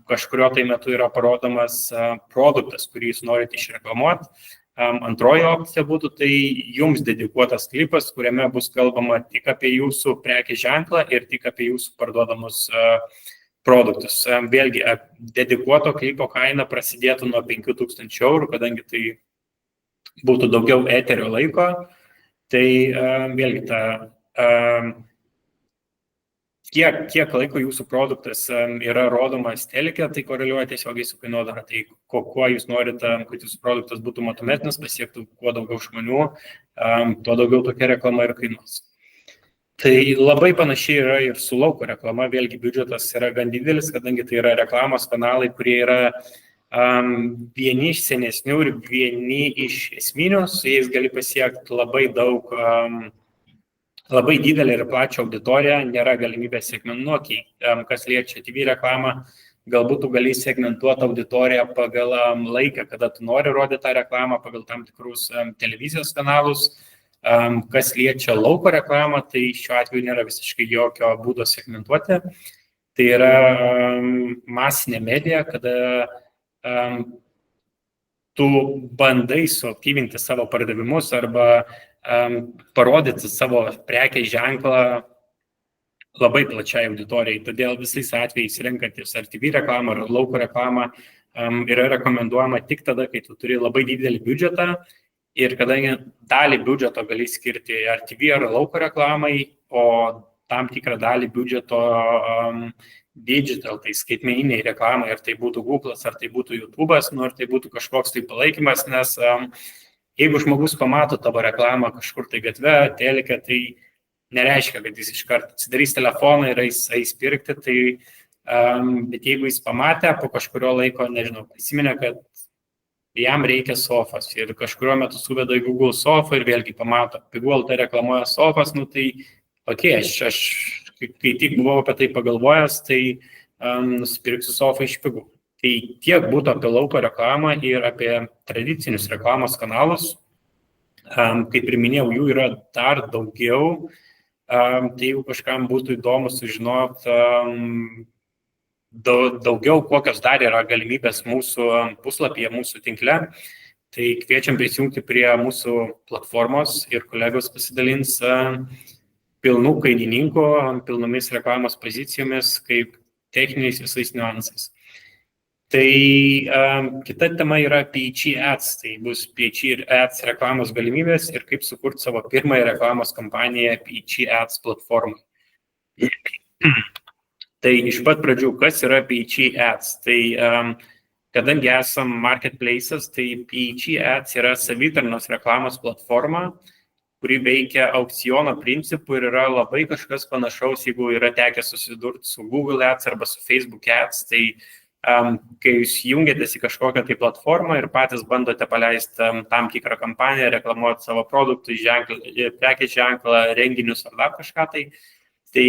kažkurio tai metu yra parodomas produktas, kurį jūs norite išreklamuoti. Antroji opcija būtų tai jums dedikuotas klipas, kuriame bus kalbama tik apie jūsų prekės ženklą ir tik apie jūsų parduodamus produktus. Vėlgi, dedikuoto klipo kaina prasidėtų nuo 5000 €, kadangi tai būtų daugiau eterio laiko. Tai vėlgi kiek laiko jūsų produktas yra rodomas telike, tai koreliuoja tiesiogiai su kainodara. Tai kuo jūs norite, kad jūsų produktas būtų matomesnis, pasiektų kuo daugiau žmonių, tuo daugiau tokia reklama ir kainuos. Tai labai panašiai yra ir su lauko reklama, vėlgi biudžetas yra gan didelis, kadangi tai yra reklamos kanalai, kurie yra vieni iš senesnių ir vieni iš esminių, su jais gali pasiekti labai daug, labai didelį ir plačią auditoriją, nėra galimybės segmentuoti, kas liečia TV reklamą, galbūt tu gali segmentuoti auditoriją pagal laiką, kada tu nori rodyti tą reklamą, pagal tam tikrus televizijos kanalus. Kas liečia lauko reklamą, tai šiuo atveju nėra visiškai jokio būdo segmentuoti. Tai yra masinė medija, kada tu bandai suaktyvinti savo pardavimus arba parodyti savo prekės ženklą labai plačiai auditorijai. Todėl visais atvejais renkantis ar TV reklamą, ar lauko reklamą yra rekomenduojama tik tada, kai tu turi labai didelį biudžetą. Ir kadangi dalį biudžeto gali skirti ar TV, ar lauko reklamai, o tam tikrą dalį biudžeto digital, tai skaitmeniniai reklamai, ar tai būtų Google'as, ar tai būtų YouTube'as, ar tai būtų kažkoks tai palaikymas, nes jeigu žmogus pamato tavo reklamą kažkur tai gatve, telike, tai nereiškia, kad jis iškart atsidarys telefoną ir eis pirkti, tai, bet jeigu jis pamatė, po kažkurio laiko, nežinau, prisiminė, kad jam reikia sofas ir kažkurio metu suveda į Google sofą ir vėlgi pamato, Pigų LT reklamuoja sofas, tai aš kai tik buvau apie tai pagalvojęs, tai nusipirksiu sofą iš Pigų. Tai tiek būtų apie lauko reklamą ir apie tradicinius reklamos kanalus. Kaip ir minėjau, jų yra dar daugiau. Tai jeigu kažkam būtų įdomu sužinoti daugiau, kokios dar yra galimybės mūsų puslapyje, mūsų tinkle, tai kviečiam prisijungti prie mūsų platformos ir kolegos pasidalins pilnų kainininkų, pilnomis reklamos pozicijomis, kaip techniniais visais niuansais. Tai kita tema yra PG Ads, tai bus PG Ads reklamos galimybės ir kaip sukurti savo pirmąją reklamos kampaniją PG Ads platformai. Tai iš pat pradžių, kas yra PG Ads? Tai kadangi esam marketplace'as, tai PG Ads yra savitarnos reklamos platforma, kuri veikia aukciono principu ir yra labai kažkas panašaus, jeigu yra tekę susidurti su Google Ads arba su Facebook Ads. Tai kai jūs jungiatės į kažkokią tai platformą ir patys bandote paleisti tam tikrą kampaniją, reklamuoti savo produktų, prekės ženklą, renginius ar dar kažką, tai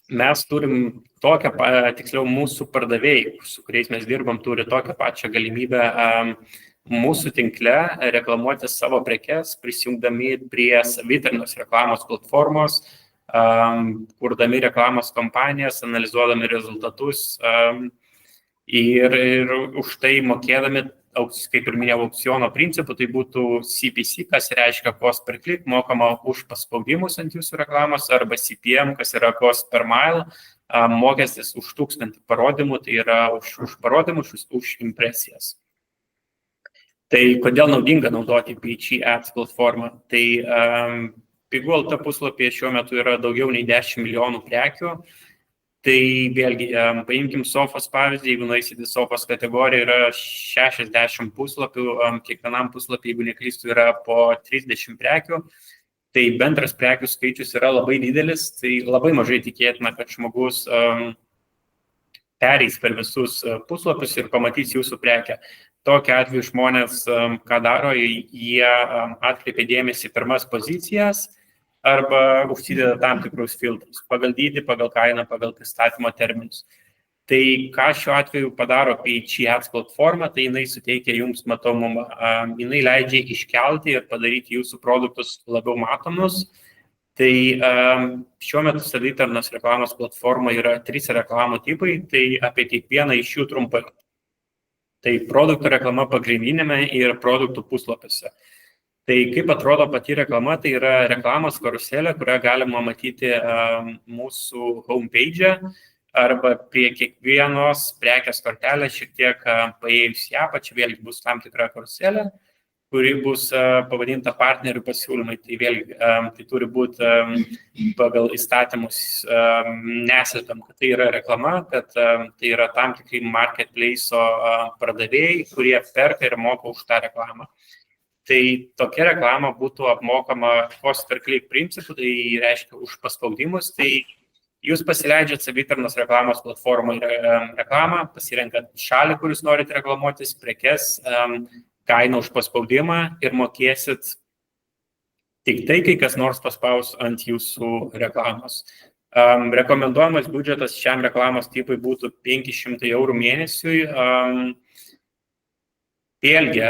mes turim tiksliau mūsų pardavėjai, su kuriais mes dirbam, turi tokią pačią galimybę mūsų tinkle reklamuoti savo prekes, prisijungdami prie savitarnos reklamos platformos, kurdami reklamos kampanijas, analizuodami rezultatus ir už tai mokėdami, kaip ir minėjau, aukciono principų, tai būtų CPC, kas reiškia cost per click, mokama už paspaudimus ant jūsų reklamos, arba CPM, kas yra cost per mile, mokestis už 1000 parodymų, tai yra už parodymus, už impresijas. Tai kodėl naudinga naudoti PG Ads platformą? Tai Pigų LT puslapyje šiuo metu yra daugiau nei 10 milijonų prekių. Tai vėlgi, paimkim sofos pavyzdį, jeigu nueisite sofos kategoriją, yra 60 puslapių, kiekvienam puslapį, jeigu neklystu, yra po 30 prekių, tai bendras prekių skaičius yra labai didelis, tai labai mažai tikėtina, kad žmogus pereis per visus puslapius ir pamatys jūsų prekę. Tokiu atveju žmonės, ką daro, jie atkreipia dėmesį pirmas pozicijas, arba užsideda tam tikrus filtrus, pagal dydį, pagal kainą, pagal pristatymo terminus. Tai ką šiuo atveju padaro PG Ads platforma, tai jinai suteikia jums matomumą, jinai leidžia iškelti ir padaryti jūsų produktus labiau matomus. Tai šiuo metu savitarnos reklamos platforma yra 3 reklamų tipai, tai apie kiekvieną iš jų trumpai. Tai produktų reklama pagrindinėme ir produktų puslapiuose. Tai kaip atrodo pati reklama, tai yra reklamos karuselė, kurią galima matyti mūsų homepage arba prie kiekvienos prekės kortelės šiek tiek paėjus ją, pačiu vėlgi bus tam tikra karuselė, kuri bus pavadinta partnerių pasiūlymai. Tai vėlgi tai turi būti pagal įstatymus neslėpiam, kad tai yra reklama, kad tai yra tam tikri marketplace pardavėjai, kurie perka ir moka už tą reklamą. Tai tokia reklama būtų apmokama cost per click principu, tai reiškia už paspaudimus. Tai jūs pasileidžiat savitarnos reklamos platformą reklamą, pasirenkat šalį, kuris norite reklamuotis, prekes, kainą už paspaudimą ir mokėsit tik tai, kai kas nors paspaus ant jūsų reklamos. Rekomenduojamas biudžetas šiam reklamos tipui būtų 500 eurų mėnesiui. Vėlgi,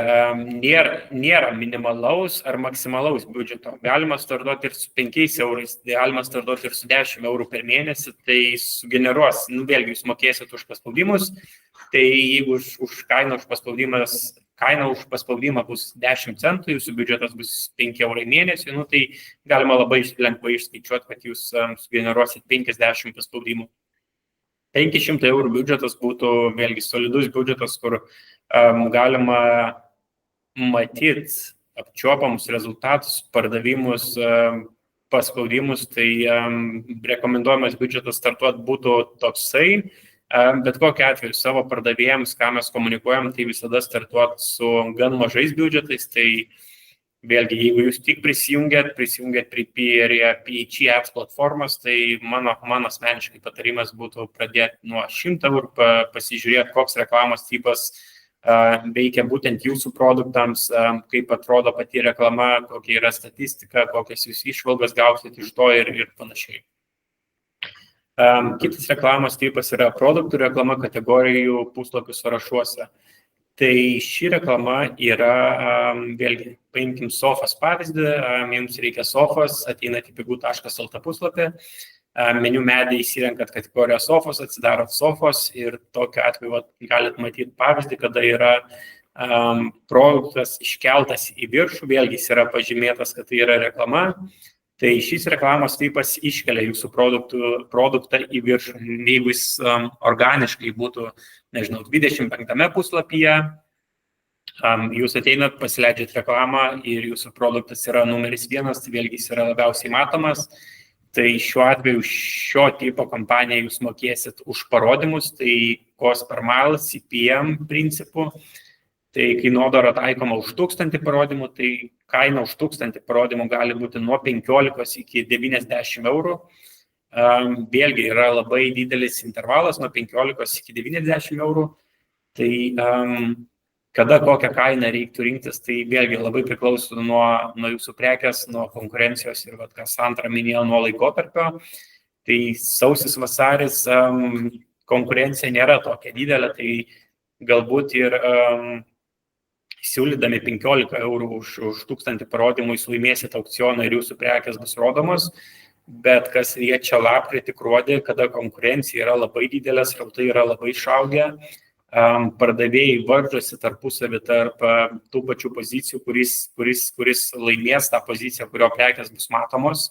nėra minimalaus ar maksimalaus biudžeto. Galima startuoti ir su 5 eurais, galima startuoti ir su 10 eurų per mėnesį, tai sugeneruos, vėlgi jūs mokėsit už paspaudimus, tai jeigu už kainą už paspaudimą bus 10 centų, jūsų biudžetas bus 5 eurai mėnesį, tai galima labai lengvai išskaičiuoti, kad jūs sugeneruosit 50 paspaudimų. 500 eurų biudžetas būtų vėlgi solidus biudžetas, kur galima matyti apčiuopamus rezultatus, pardavimus, paspaudimus, tai rekomenduojamas biudžetas startuoti būtų toksai, bet kokiu atveju savo pardavėjams, ką mes komunikuojam, tai visada startuoti su gan mažais biudžetais, tai vėlgi, jeigu jūs tik prisijungiat prie PG Ads platformos, tai mano asmeniškai patarimas būtų pradėti nuo 100 eurų, pasižiūrėti, koks reklamos tipas veikia būtent jūsų produktams, kaip atrodo pati reklama, kokia yra statistika, kokias jūs išvalgas gausit iš to ir panašiai. Kitas reklamos tipas yra produktų reklama kategorijų puslapių sąrašuose. Tai ši reklama yra, vėlgi, paimkim sofos pavyzdį, jums reikia sofos, ateinat į pigų.lt puslapį, meniu medį įsirenkat kategoriją sofos, atsidarot sofos ir tokiu atveju galit matyti pavyzdį, kada yra produktas iškeltas į viršų, vėlgi jis yra pažymėtas, kad tai yra reklama. Tai šis reklamos tipas iškelia jūsų produktą į viršų. Jeigu jis organiškai būtų, 25 puslapyje, jūs ateinat, pasileidžiat reklamą ir jūsų produktas yra numeris 1, tai vėlgi jis yra labiausiai matomas. Tai šiuo atveju šio tipo kampaniją jūs mokėsit už parodymus, tai cost per mile, CPM principu. Tai kainodara taikoma už 1000 parodymų, tai kaina už 1000 parodymų gali būti nuo 15 iki 90 eurų. Vėlgi yra labai didelis intervalas nuo 15 iki 90 eurų. Tai kada kokią kainą reiktų rinktis, tai vėlgi labai priklauso nuo jūsų prekės, nuo konkurencijos ir, ką Sandra minėjo, nuo laikotarpio. Tai sausis, vasaris konkurencija nėra tokia didelė, tai galbūt ir siūlydami 15 eurų už 1000 parodymų jūs laimėsite aukcioną ir jūsų prekės bus rodomos, bet kas liečia lapkritį, gruodį, kada konkurencija yra labai didelė, srautai yra labai išaugę, pardavėjai varžosi tarpusavį tarp tų pačių pozicijų, kuris laimės tą poziciją, kurio prekės bus matomos.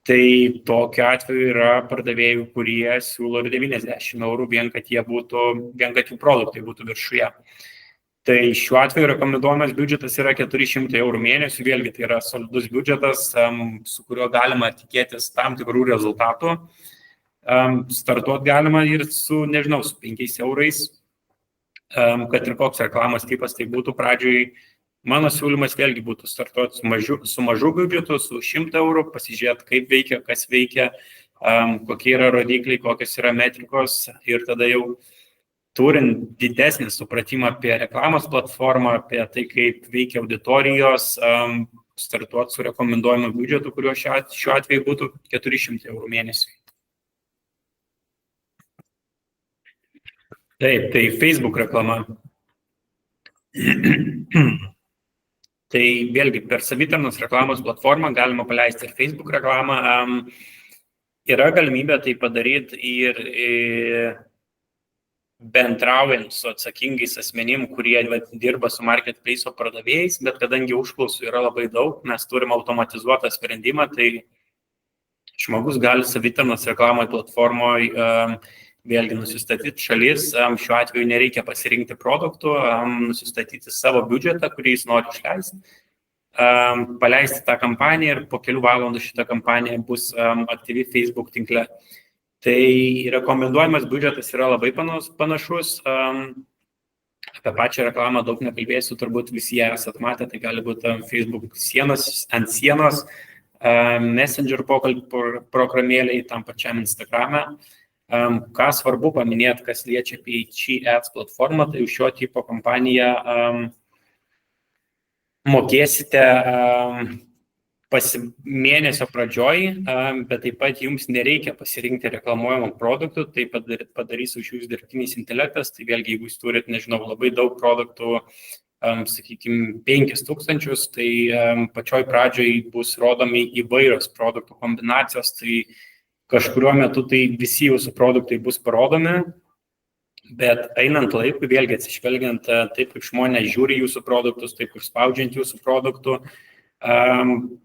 Tai tokiu atveju yra pardavėjų, kurie siūlo ir 90 eurų, vien kad jų produktai būtų viršuje. Tai šiuo atveju rekomenduojamas biudžetas yra 400 eurų mėnesių, vėlgi tai yra solidus biudžetas, su kuriuo galima tikėtis tam tikrų rezultatų. Startuot galima ir su 5 eurais, kad ir koks reklamos tipas tai būtų pradžioj. Mano siūlymas vėlgi būtų startuoti su mažu biudžetu, su 100 eurų, pasižiūrėti, kaip veikia, kas veikia, kokie yra rodikliai, kokios yra metrikos ir tada jau turint didesnį supratimą apie reklamos platformą, apie tai, kaip veikia auditorijos, startuoti su rekomenduojamu biudžetu, kurio šiuo atveju būtų 400 eurų mėnesiui. Taip, tai Facebook reklama. Tai vėlgi per savitarnos reklamos platformą galima paleisti ir Facebook reklamą. Yra galimybė tai padaryti ir bendraujant su atsakingais asmenim, kurie dirba su marketplace pardavėjais, bet kadangi užklausų yra labai daug, mes turim automatizuotą sprendimą, tai žmogus gali savitarnos reklamoj platformoje vėlgi nusistatyti šalis, šiuo atveju nereikia pasirinkti produktų, nusistatyti savo biudžetą, kurį jis nori išleisti, paleisti tą kampaniją ir po kelių valandų šitą kampaniją bus aktyvi Facebook tinkle. Tai rekomenduojamas biudžetas yra labai panašus, apie pačią reklamą daug nekalbėsiu, turbūt visi ją esat matę, tai gali būti Facebook ant sienos, Messenger pokalbių programėliai, tam pačiam Instagrame. Ką svarbu paminėti, kas liečia PHE Ads platformą, tai už šio tipo kompaniją mokėsite mėnesio pradžioj, bet taip pat jums nereikia pasirinkti reklamuojamų produktų, tai padarys už jūs dirbtinis intelektas, tai vėlgi jeigu jūs turit, labai daug produktų, sakykime, 5000, tai pačioj pradžioj bus rodomi įvairios produktų kombinacijos, tai kažkuriuo metu tai visi jūsų produktai bus parodomi, bet einant laikui, vėlgi atsižvelgiant taip, kaip žmonės žiūri jūsų produktus, taip ir spaudžiant jūsų produktų,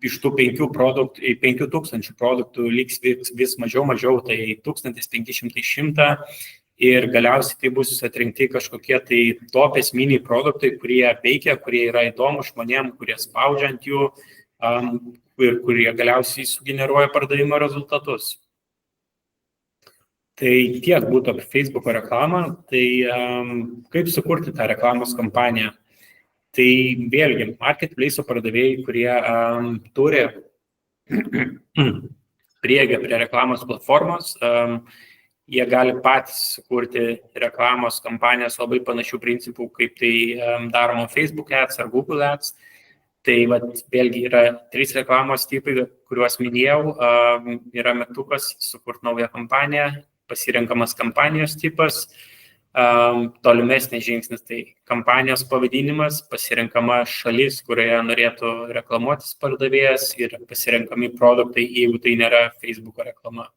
iš tų 5000 produktų liks vis mažiau, tai 1500-100 ir galiausiai tai bus atrinkti kažkokie tai top esminiai produktai, kurie veikia, kurie yra įdomus žmonėms, kurie spaudžiant jų ir kurie galiausiai sugeneruoja pardavimo rezultatus. Tai tiek būtų apie Facebook'o reklamą, tai kaip sukurti tą reklamos kampaniją. Tai vėlgi, marketplace pardavėjai, kurie turi prieigą prie reklamos platformos, jie gali patys sukurti reklamos kampanijas labai panašių principų, kaip tai daroma Facebook Ads ar Google Ads. Tai vėlgi yra 3 reklamos tipai, kuriuos minėjau, yra mygtukas sukurti naują kampaniją, pasirenkamas kampanijos tipas, tolimesnis žingsnis, tai kampanijos pavadinimas, pasirenkama šalis, kurioje norėtų reklamuotis pardavėjas ir pasirenkami produktai, jeigu tai nėra Facebook'o reklama.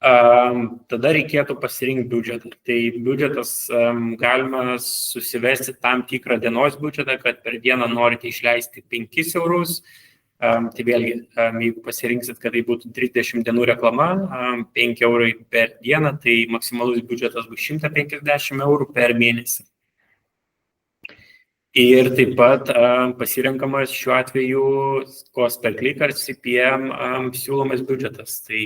Tada reikėtų pasirinkti biudžetą. Tai biudžetas galima susivesti tam tikrą dienos biudžetą, kad per dieną norite išleisti 5 eurus. Tai vėlgi, jeigu pasirinksit, kad tai būtų 30 dienų reklama, 5 eurai per dieną, tai maksimalus biudžetas bus 150 eurų per mėnesį. Ir taip pat pasirenkamas šiuo atveju cost per click ar CPM siūlomas biudžetas. Tai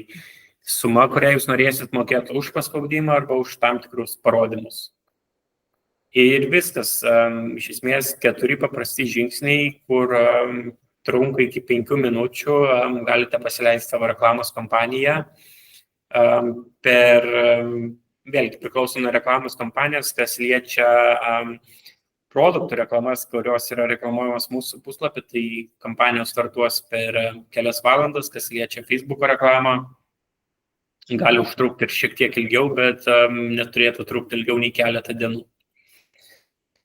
suma, kurią jūs norėsit mokėti už paspaudimą arba už tam tikrus parodymus. Ir viskas, iš esmės 4 paprasti žingsniai, kur trunka iki 5 minučių, galite pasileisti savo reklamos kampaniją. Vėlgi priklauso nuo reklamos kampanijos, kas liečia produktų reklamas, kurios yra reklamuojamos mūsų puslapį, tai kampanijos startuos per kelias valandas, kas liečia Facebook'o reklamą. Gali užtrukti ir šiek tiek ilgiau, bet neturėtų trukti ilgiau nei keletą dienų.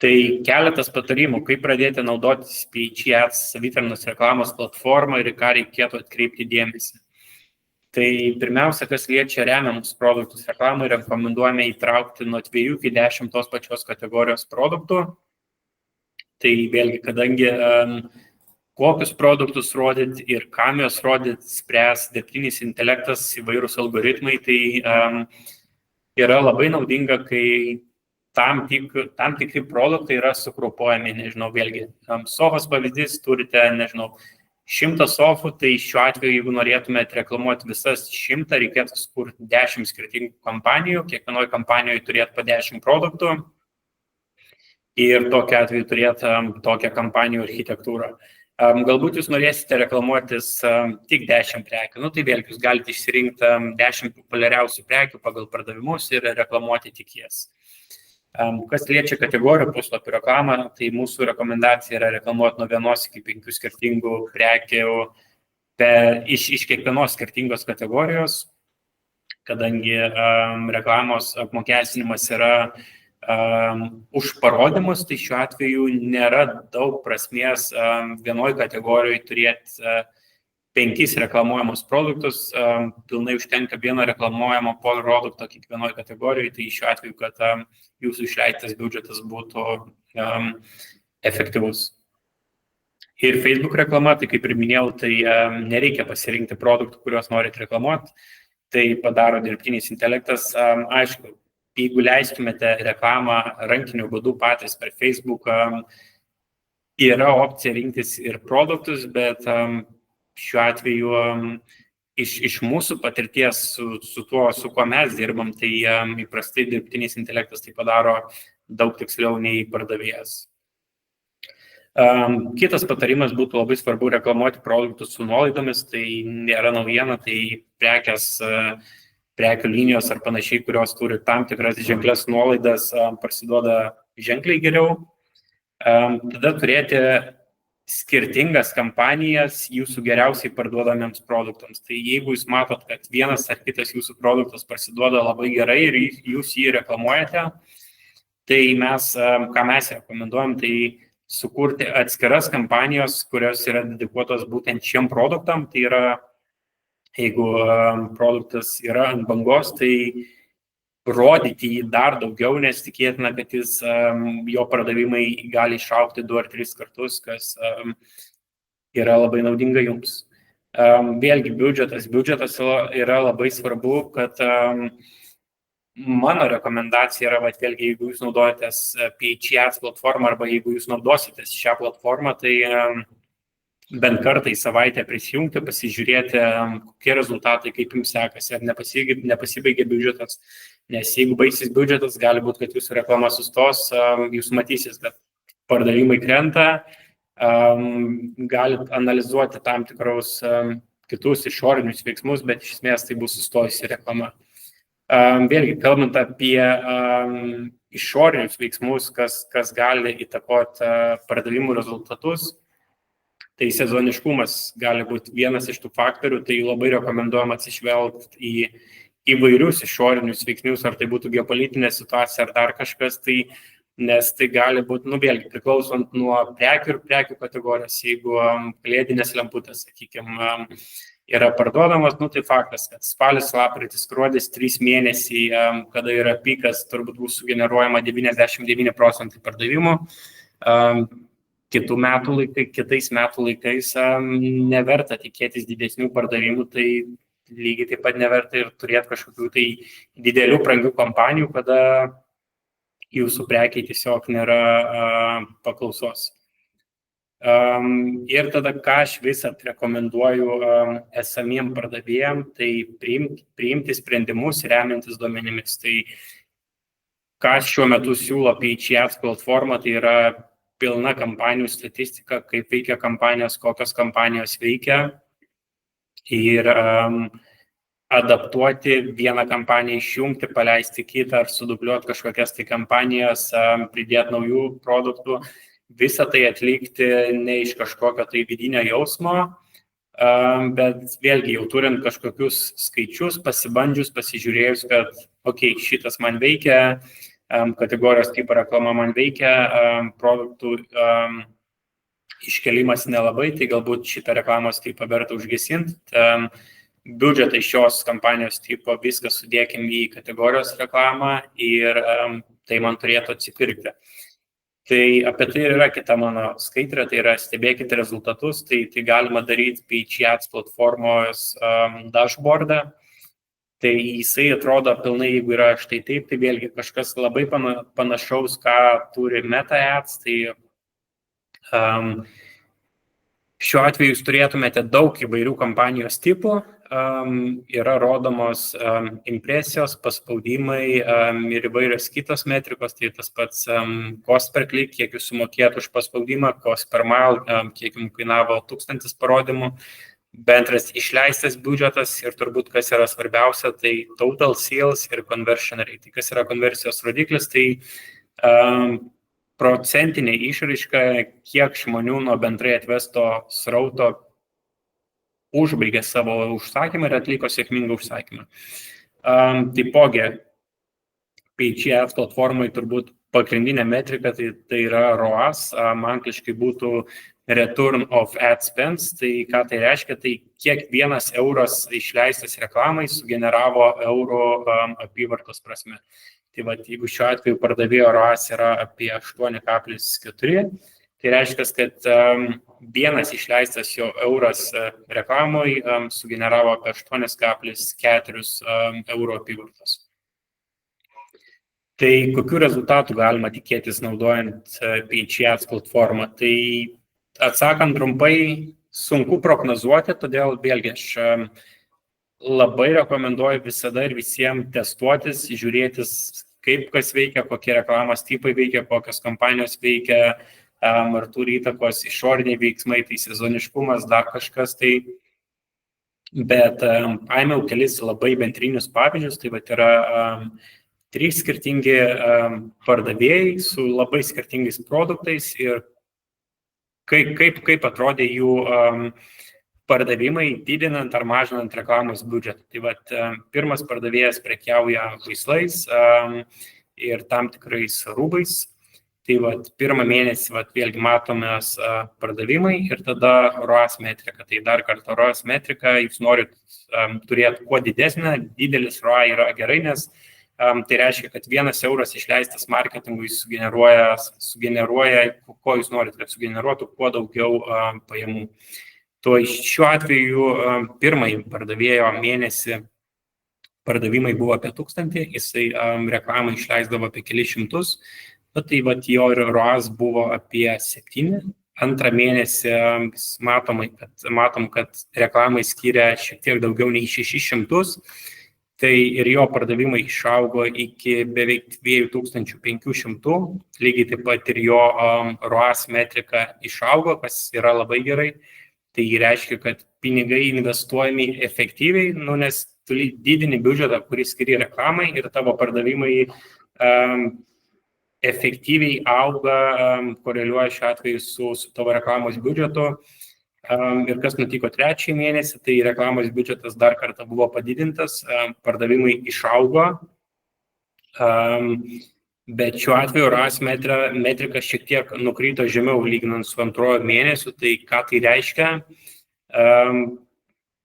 Tai keletas patarimų, kaip pradėti naudotis PHE Ads savitarnos reklamos platformą ir į ką reikėtų atkreipti dėmesį. Tai pirmiausia, kas liečia remiamus produktus reklamai, rekomenduojame įtraukti nuo 2 iki 10 tos pačios kategorijos produktų. Tai vėlgi, kadangi kokius produktus rodyti ir kam juos rodyti, spręs dirbtinis intelektas, įvairūs algoritmai, tai yra labai naudinga, kai tam tikri produktai yra sugrupuojami, nežinau, vėlgi, sofos pavyzdys, turite, nežinau, 100 sofų, tai šiuo atveju, jeigu norėtumėte reklamuoti visas 100, reikėtų sukurti 10 skirtingų kampanijų, kiekvienoje kampanijoje turėtų po 10 produktų ir tokiu atveju turėtų tokią kampanijų architektūrą. Galbūt jūs norėsite reklamuotis tik 10 prekių, tai vėlgi jūs galite išsirinkti 10 populiariausių prekių pagal pardavimus ir reklamuoti tik jas. Kas liečia kategorijų puslapį reklamą, tai mūsų rekomendacija yra reklamuoti nuo 1 iki 5 skirtingų prekių iš kiekvienos skirtingos kategorijos, kadangi reklamos apmokestinimas yra už parodymus, tai šiuo atveju nėra daug prasmės vienoje kategorijoje turėti 5 reklamuojamus produktus, pilnai užtenka vieno reklamuojamo produkto kiekvienoje kategorijoje, tai šiuo atveju, kad jūsų išleistas biudžetas būtų efektyvus. Ir Facebook reklama, tai kaip ir minėjau, tai nereikia pasirinkti produktų, kuriuos norite reklamuoti, tai padaro dirbtinis intelektas. Aišku, jeigu leistumėte reklamą rankiniu būdu patys per Facebook, yra opcija rinktis ir produktus, bet šiuo atveju iš mūsų patirties su tuo, su kuo mes dirbam, tai įprastai dirbtinis intelektas tai padaro daug tiksliau nei pardavėjas. Kitas patarimas būtų labai svarbu reklamuoti produktus su nuolaidomis, tai nėra naujiena, tai prekių linijos ar panašiai, kurios turi tam tikras ženklės nuolaidas, parsiduoda ženkliai geriau. Tada turėti skirtingas kampanijas jūsų geriausiai parduodamiems produktams. Tai jeigu jūs matot, kad vienas ar kitas jūsų produktas parsiduoda labai gerai ir jūs jį reklamuojate, tai ką mes rekomenduojam, tai sukurti atskiras kampanijos, kurios yra dedikuotos būtent šiem produktam. Tai yra, jeigu produktas yra ant bangos, tai rodyti jį dar daugiau, nes tikėtina, kad jo pardavimai gali išaugti 2 ar 3 kartus, kas yra labai naudinga jums. Vėlgi biudžetas yra labai svarbu, kad mano rekomendacija yra, vėlgi, jeigu jūs naudojatės PHE Ads platformą arba jeigu jūs naudositės šią platformą, tai bent kartą į savaitę prisijungti, pasižiūrėti, kokie rezultatai, kaip jums sekasi, ar nepasibaigė biudžetas. Nes jeigu baigsis biudžetas, gali būti, kad jūsų reklama sustos, jūs matysis, kad pardavimai krenta, galite analizuoti tam tikrus kitus išorinius veiksmus, bet iš esmės tai bus sustojusi reklama. Vėlgi, kalbant apie išorinius veiksmus, kas gali įtakoti pardavimų rezultatus, tai sezoniškumas gali būti vienas iš tų faktorių, tai labai rekomenduojam atsižvelgti į įvairius išorinius veiksnius, ar tai būtų geopolitinė situacija, ar dar kažkas, nes tai gali būti, vėlgi, priklausant nuo prekių ir prekių kategorijos. Jeigu kalėdinės lemputės, sakykime, yra parduodamas, tai faktas, kad spalis, lapkritis, gruodis, 3 mėnesiai, kada yra pikas, turbūt bus sugeneruojama 99% pardavimų. Kitais metų laikais neverta tikėtis didesnių pardavimų, tai lygiai taip pat neverta ir turėti kažkokių tai didelių brangių kompanijų, kada jūsų prekiai tiesiog nėra paklausos. Ir tada, ką aš visat rekomenduoju esamiem pardavėjam, tai priimti sprendimus remiantis duomenimis. Tai ką šiuo metu siūlo PHE Ads platforma, tai yra pilna kampanijų statistika, kaip veikia kampanijos, kokios kampanijos veikia. Ir adaptuoti vieną kampaniją, išjungti, paleisti kitą ar sudubliuoti kažkokias tai kampanijas, pridėti naujų produktų, visą tai atlikti ne iš kažkokio tai vidinio jausmo, bet vėlgi jau turint kažkokius skaičius, pasibandžius, pasižiūrėjus, kad šitas man veikia, kategorijos tipo reklama man veikia, produktų iškelimas nelabai, tai galbūt šitą reklamos tipą verta užgesinti. Biudžetą iš šios kampanijos tipo viską sudėkim į kategorijos reklamą ir tai man turėtų atsipirkti. Tai apie tai yra kita mano skaitrė, tai yra stebėkite rezultatus, tai galima daryti PageAds Ads platformos dashboardą. Tai jisai atrodo pilnai, jeigu yra štai taip, tai vėlgi kažkas labai panašaus, ką turi Meta Ads, tai šiuo atveju jūs turėtumėte daug įvairių kampanijos tipų, yra rodomos impresijos, paspaudimai ir įvairios kitos metrikos, tai tas pats cost per click, kiek jūs sumokėt už paspaudimą, cost per mile, kiek jums kainavo 1000 parodymų, bendras išleistas biudžetas ir turbūt kas yra svarbiausia, tai total sales ir conversion rate. Tai kas yra konversijos rodiklis, tai procentinė išraiška, kiek žmonių nuo bendrai atvesto srauto užbaigė savo užsakymą ir atliko sėkmingą užsakymą. Taipogi, PageAds platformai turbūt pagrindinė metrika tai yra ROAS, angliškai būtų Return of Ad Spends, tai ką tai reiškia, tai kiek vienas euras išleistas reklamai sugeneravo eurų apyvartos prasme. Tai va, jeigu šiuo atveju pardavėjo ROAS yra apie 8,4, tai reiškia, kad vienas išleistas jo euras reklamai sugeneravo apie 8,4 eurų apyvartos. Tai kokių rezultatų galima tikėtis naudojant PageAds platformą? Tai atsakant trumpai, sunku prognozuoti, todėl vėlgi aš labai rekomenduoju visada ir visiems testuotis, žiūrėtis, kaip kas veikia, kokie reklamos tipai veikia, kokios kampanijos veikia, ar turi įtakos išoriniai veiksmai, tai sezoniškumas, dar kažkas. Tai. Bet paėmiau kelis labai bendrinius pavyzdžius, tai vat yra 3 skirtingi pardavėjai su labai skirtingais produktais ir kaip atrodė jų pardavimai didinant ar mažinant reklamos biudžetą. Tai vat, pirmas pardavėjas prekiauja žaislais ir tam tikrais rūbais. Tai vat, pirmą mėnesį vėlgi matomės pardavimai ir tada ROAS metrika. Tai dar kartą ROAS metrika, jūs norit turėti kuo didesnę, didelis ROA yra gerai, nes tai reiškia, kad 1 euras išleistas marketingui sugeneruoja, ko jūs norit, kad sugeneruotų kuo daugiau pajamų. To šiuo atveju pirmąjį pardavėjo mėnesį pardavimai buvo apie 1000, jisai reklamą išleisdavo apie kelius šimtus, bet tai jo ROAS buvo apie 7. Antrą mėnesį matom, kad reklamai skiria šiek tiek daugiau nei 600, tai ir jo pardavimai išaugo iki beveik 2500, lygiai taip pat ir jo ROAS metrika išaugo, kas yra labai gerai. Tai reiškia, kad pinigai investuojami efektyviai, nes tu didini biudžetą, kurį skiri reklamai ir tavo pardavimai efektyviai auga, koreliuoja šiuo atveju su tavo reklamos biudžetu. Ir kas nutiko 3 mėnesį, tai reklamos biudžetas dar kartą buvo padidintas, pardavimai išaugo, bet šiuo atveju ROAS metrika šiek tiek nukrito žemiau lyginant su antrojo mėnesiu, tai ką tai reiškia?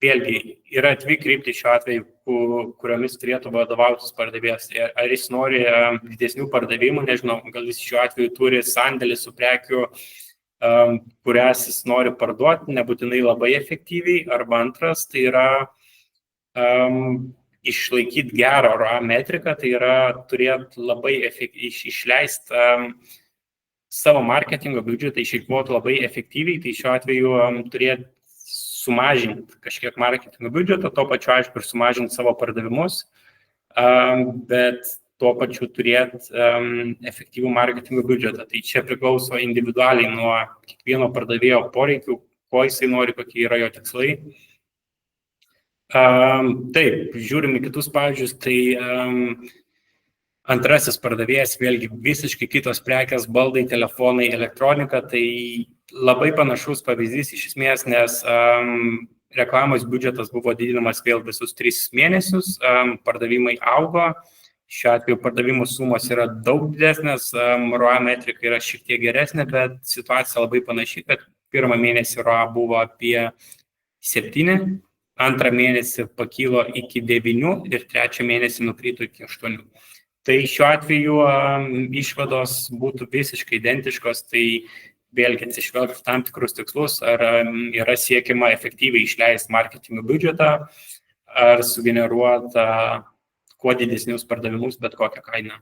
Vėlgi, yra 2 kryptys šiuo atveju, kuriomis turėtų vadovautis pardavėjas. Ar jis nori didesnių pardavimų, nežinau, gal jis šiuo atveju turi sandėlį su prekių, kurias jis nori parduoti, nebūtinai labai efektyviai, arba antras, tai yra išlaikyti gerą ROA metriką, tai yra turėti labai išleisti savo marketingo biudžetą, išeikvoti labai efektyviai, tai šiuo atveju turėti sumažinti kažkiek marketingo biudžetą, to pačiu aišku ir sumažinti savo pardavimus, bet tuo pačiu turėti efektyvų marketingo biudžetą. Tai čia priklauso individualiai nuo kiekvieno pardavėjo poreikių, ko jisai nori, kokie yra jo tikslai. Taip, žiūrim į kitus pavyzdžius, tai antrasis pardavėjas, vėlgi visiškai kitos prekės, baldai, telefonai, elektronika, tai labai panašus pavyzdys iš esmės, nes reklamos biudžetas buvo didinamas vėl visus 3 mėnesius, pardavimai augo, Šiuo atveju pardavimų sumos yra daug didesnės, ROA metrika yra šiek tiek geresnė, bet situacija labai panaši, kad pirmą mėnesį ROA buvo apie 7, antrą mėnesį pakilo iki 9 ir trečią mėnesį nukrito iki 8. Tai šiuo atveju išvados būtų visiškai identiškos, tai vėlgi atsižvelgti tam tikrus tikslus, ar yra siekiama efektyviai išleisti marketingo biudžetą, ar sugeneruoti kuo didesnius pardavimus, bet kokią kainą.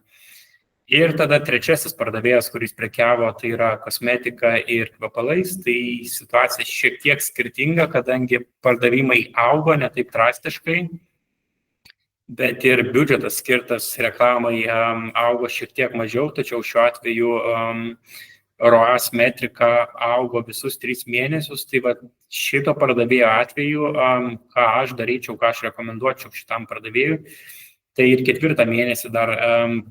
Ir tada trečiasis pardavėjas, kuris prekiavo, tai yra kosmetika ir kvepalais, tai situacija šiek tiek skirtinga, kadangi pardavimai augo ne taip drastiškai, bet ir biudžetas skirtas reklamai augo šiek tiek mažiau, tačiau šiuo atveju ROAS metrika augo visus 3 mėnesius, tai va šito pardavėjo atveju, ką aš daryčiau, ką aš rekomenduočiau šitam pardavėjui, tai ir 4 mėnesį dar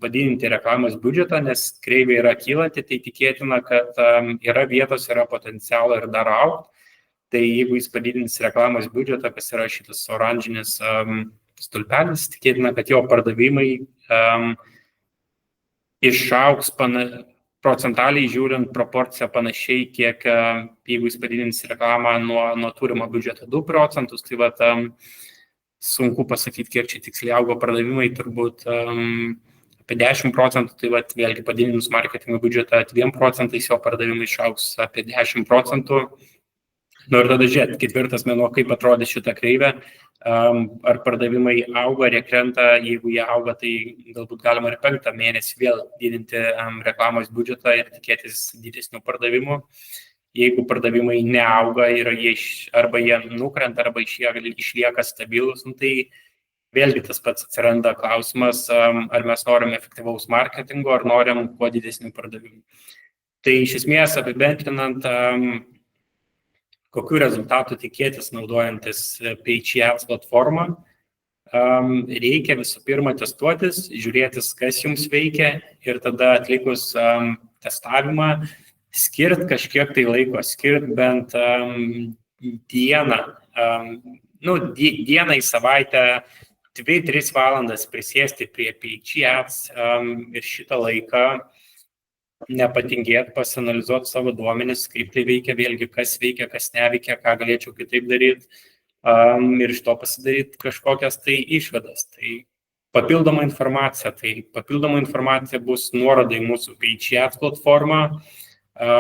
padidinti reklamos biudžetą, nes kreivė yra kylanti, tai tikėtina, kad yra vietos, yra potencialo ir dar augti. Tai jeigu jis padidins reklamos biudžetą, kas yra šitas oranžinis stulpelis, tikėtina, kad jo pardavimai išaugs procentaliai žiūrint proporciją panašiai, kiek jeigu jis padidins reklamą nuo turimo biudžeto 2 procentus, tai va sunku pasakyti, kiek čia tiksliai augo pardavimai, turbūt apie 10 procentų, tai va vėlgi padidinus marketingo biudžetą 2 procentais jo pardavimai išaugs apie 10 procentų. Nu ir tada žiūrėti, 4 mėnuo, kaip atrodė šitą kreivę, ar pardavimai auga, ar jie krenta, jeigu jie auga, tai galbūt galima ir 5 mėnesį vėl didinti reklamos biudžetą ir tikėtis didesnių pardavimų. Jeigu pardavimai neauga ir arba jie nukrenta, arba išlieka stabilus, tai vėlgi tas pats atsiranda klausimas, ar mes norim efektyvaus marketingo, ar norim kuo didesnių pardavimų. Tai iš esmės apibendrinant, kokių rezultatų tikėtis naudojantis PageJet Ads platformą, reikia visų pirma testuotis, žiūrėtis, kas jums veikia ir tada atlikus testavimą, skirt kažkiek tai laiko, skirt bent dieną į savaitę, 2-3 valandas prisėsti prie PageJet ir šitą laiką nepatingėti, pasianalizuoti savo duomenis, kaip tai veikia, vėlgi kas veikia, kas neveikia, ką galėčiau kitaip daryti ir iš to pasidaryti kažkokias tai išvadas. Tai papildoma informacija bus nuoroda į mūsų PageJet platformą,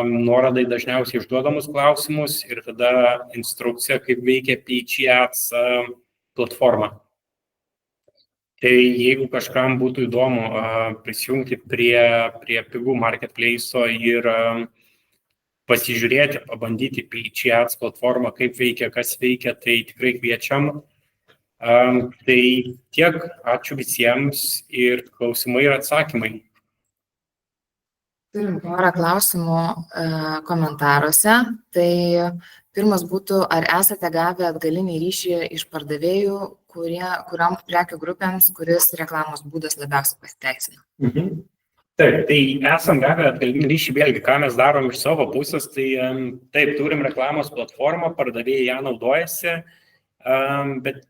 nuorodai dažniausiai išduodamus klausimus ir tada instrukcija, kaip veikia PageJet platforma. Tai jeigu kažkam būtų įdomu prisijungti prie pigų marketplace'o ir pasižiūrėti, pabandyti PageJet platformą, kaip veikia, kas veikia, tai tikrai kviečiam. Tai tiek, ačiū visiems ir klausimai ir atsakymai. Turim porą klausimų komentaruose. Tai pirmas būtų, ar esate gavę atgalinį ryšį iš pardavėjų, kuriam prekių grupėms, kuris reklamos būdas labiausiai pasiteisina? Taip, tai esam gavę atgalinį ryšį, vėlgi, ką mes darom iš savo pusės, tai taip, turim reklamos platformą, pardavėjai ją naudojasi, bet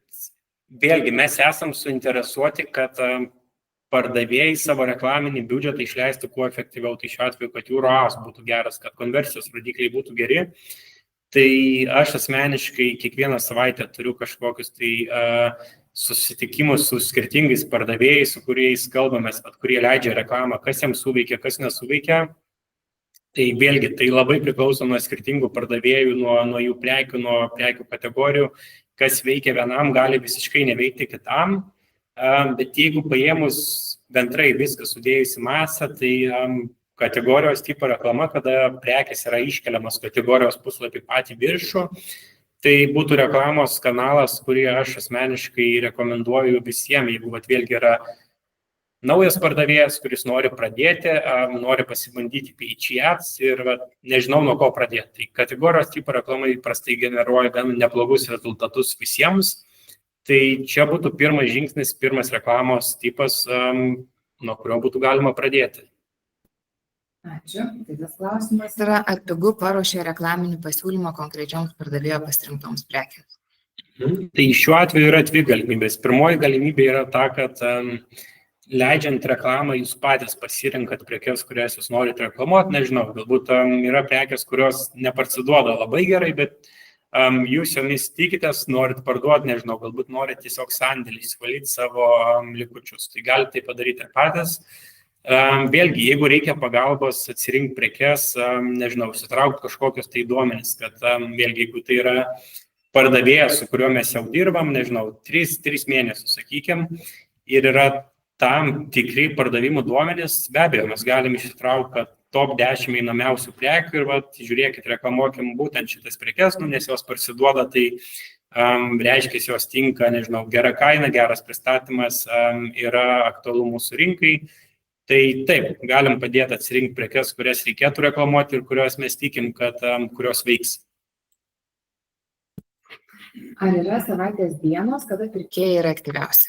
vėlgi mes esam suinteresuoti, kad pardavėjai savo reklaminį biudžetą išleistų kuo efektyviau, tai šiuo atveju, kad jų ROAS būtų geras, kad konversijos rodikliai būtų geri. Tai aš asmeniškai kiekvieną savaitę turiu kažkokius tai susitikimus su skirtingais pardavėjais, su kuriais kalbamės, kurie leidžia reklamą, kas jiems suveikia, kas nesuveikia. Tai vėlgi, tai labai priklauso nuo skirtingų pardavėjų, nuo jų prekių, nuo prekių kategorijų, kas veikia vienam, gali visiškai neveikti kitam. Bet jeigu paėmus bendrai viską sudėjus į masę, tai kategorijos tipo reklama, kada prekės yra iškeliamas kategorijos puslapį patį viršų, tai būtų reklamos kanalas, kurį aš asmeniškai rekomenduoju visiems, jeigu vėlgi yra naujas pardavėjas, kuris nori pradėti, nori pasibandyti PageJet ir nežinau nuo ko pradėti. Tai kategorijos tipo reklama įprastai generuoja gan neblogus rezultatus visiems. Tai čia būtų pirmas žingsnis, pirmas reklamos tipas, nuo kurio būtų galima pradėti. Ačiū. Kitas klausimas yra, ar pigu paruošė reklaminį pasiūlymą konkrečioms pardavėjo pasirinktoms prekėms? Tai šiuo atveju yra 2 galimybės. Pirmoji galimybė yra ta, kad leidžiant reklamą jūs patys pasirinkat prekes, kurias jūs norite reklamuoti, nežinau, galbūt yra prekes, kurios neparsiduoda labai gerai, bet jūs jomis tikitės, norit parduoti, nežinau, galbūt norit tiesiog sandėlį įsivalyti savo likučius. Tai galite tai padaryti ir patys. Vėlgi, jeigu reikia pagalbos atsirinkti prekes, nežinau, įsitraukti kažkokius tai duomenis, kad vėlgi, jeigu tai yra pardavėjas, su kuriuo mes jau dirbam, nežinau, 3 mėnesius, sakykim, ir yra tam tikri pardavimų duomenys, be abejo, mes galim išsitraukti, kad top 10 einamiausių prekių ir žiūrėkit, reklamuokim būtent šitas prekes, nes jos parsiduoda, tai reiškia, jos tinka, nežinau, gera kaina, geras pristatymas, yra aktualu mūsų rinkai. Tai taip, galim padėti atsirinkti prekes, kurias reikėtų reklamuoti ir kurios mes tikim, kad kurios veiks. Ar yra savaitės dienos, kada pirkėjai yra aktyviausi?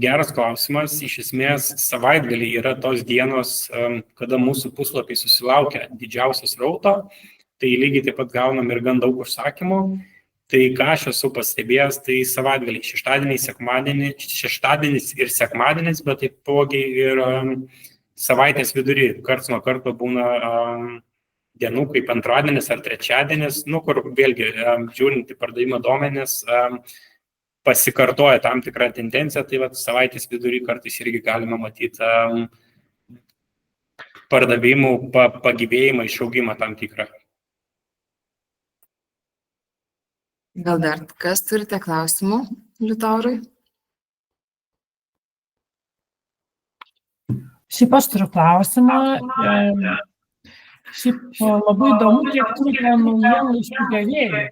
Geras klausimas. Iš esmės, savaitgaliai yra tos dienos, kada mūsų puslapiai susilaukia didžiausios srauto, tai lygiai taip pat gaunam ir gan daug užsakymų. Tai ką aš esu pastebėjęs, tai savaitgaliai, šeštadienis ir sekmadienis, bet taipogi ir savaitės vidury. Karts nuo karto būna dienų kaip antradienis ar trečiadienis, kur vėlgi žiūrint į pardavimo duomenis, pasikartoja tam tikrą tendenciją, tai savaitės vidury kartais irgi galima matyti pardavimų pagyvėjimą, išaugimą tam tikrą. Gal dar kas turite klausimų, Liutaurui? Šiaip aš turiu klausimą. Šiaip labai įdomu, kiek turite naujienlaiškių gavėjų.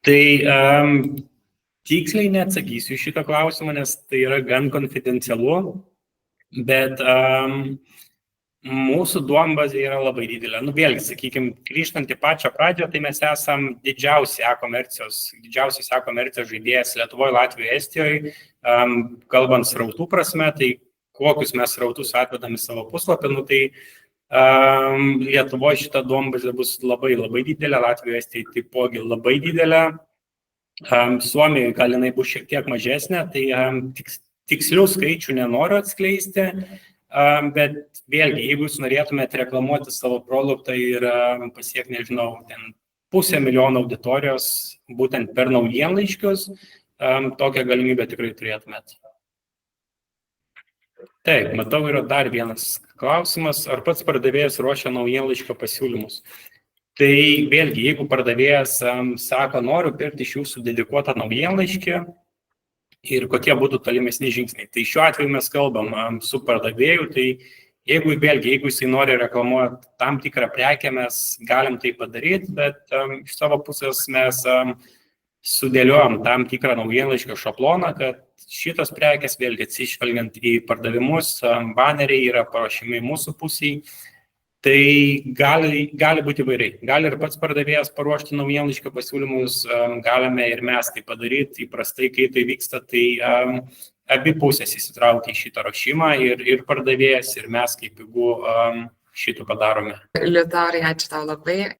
Tai tiksliai neatsakysiu šitą klausimą, nes tai yra gan konfidencialu, bet mūsų duombazė yra labai didelė. Vėlgi, sakykime, grįžtant į pačią pradžią, tai mes esam didžiausias e-komercijos žaidėjas Lietuvoje, Latvijoje, Estijoje, kalbant srautų prasme, tai kokius mes srautus atvedame savo puslapį, tai Lietuvoje šita duombazė bus labai didelė, Latvijoje, Estijoje taipogi labai didelė, Suomijoje gal jinai bus šiek tiek mažesnė, tai tikslių skaičių nenoriu atskleisti. Bet vėlgi, jeigu jūs norėtumėte reklamuoti savo produktą ir pasiekti, nežinau, 500,000 auditorijos būtent per naujienlaiškius, tokią galimybę tikrai turėtumėte. Taip, matau, yra dar vienas klausimas, ar pats pardavėjas ruošia naujienlaiškio pasiūlymus. Tai vėlgi, jeigu pardavėjas sako, noriu pirkti iš jūsų dedikuotą naujienlaiškį, ir kokie būtų tolimesni žingsniai. Tai šiuo atveju mes kalbam su pardavėju, tai jeigu jisai nori reklamuoti tam tikrą prekę, mes galim tai padaryti, bet iš savo pusės mes sudėliojam tam tikrą naujienlaiškio šabloną, kad šitos prekės vėlgi atsižvelgiant į pardavimus, baneriai yra paruošiami mūsų pusiai. Tai gali būti įvairiai. Gali ir pats pardavėjas paruošti naujienlaiškio pasiūlymus, galime ir mes tai padaryti. Įprastai, kai tai vyksta, tai abi pusės įsitraukia į šitą ruošimą ir pardavėjas, ir mes kaip jeigu šitą padarome. Liutaurai, ačiū tau labai.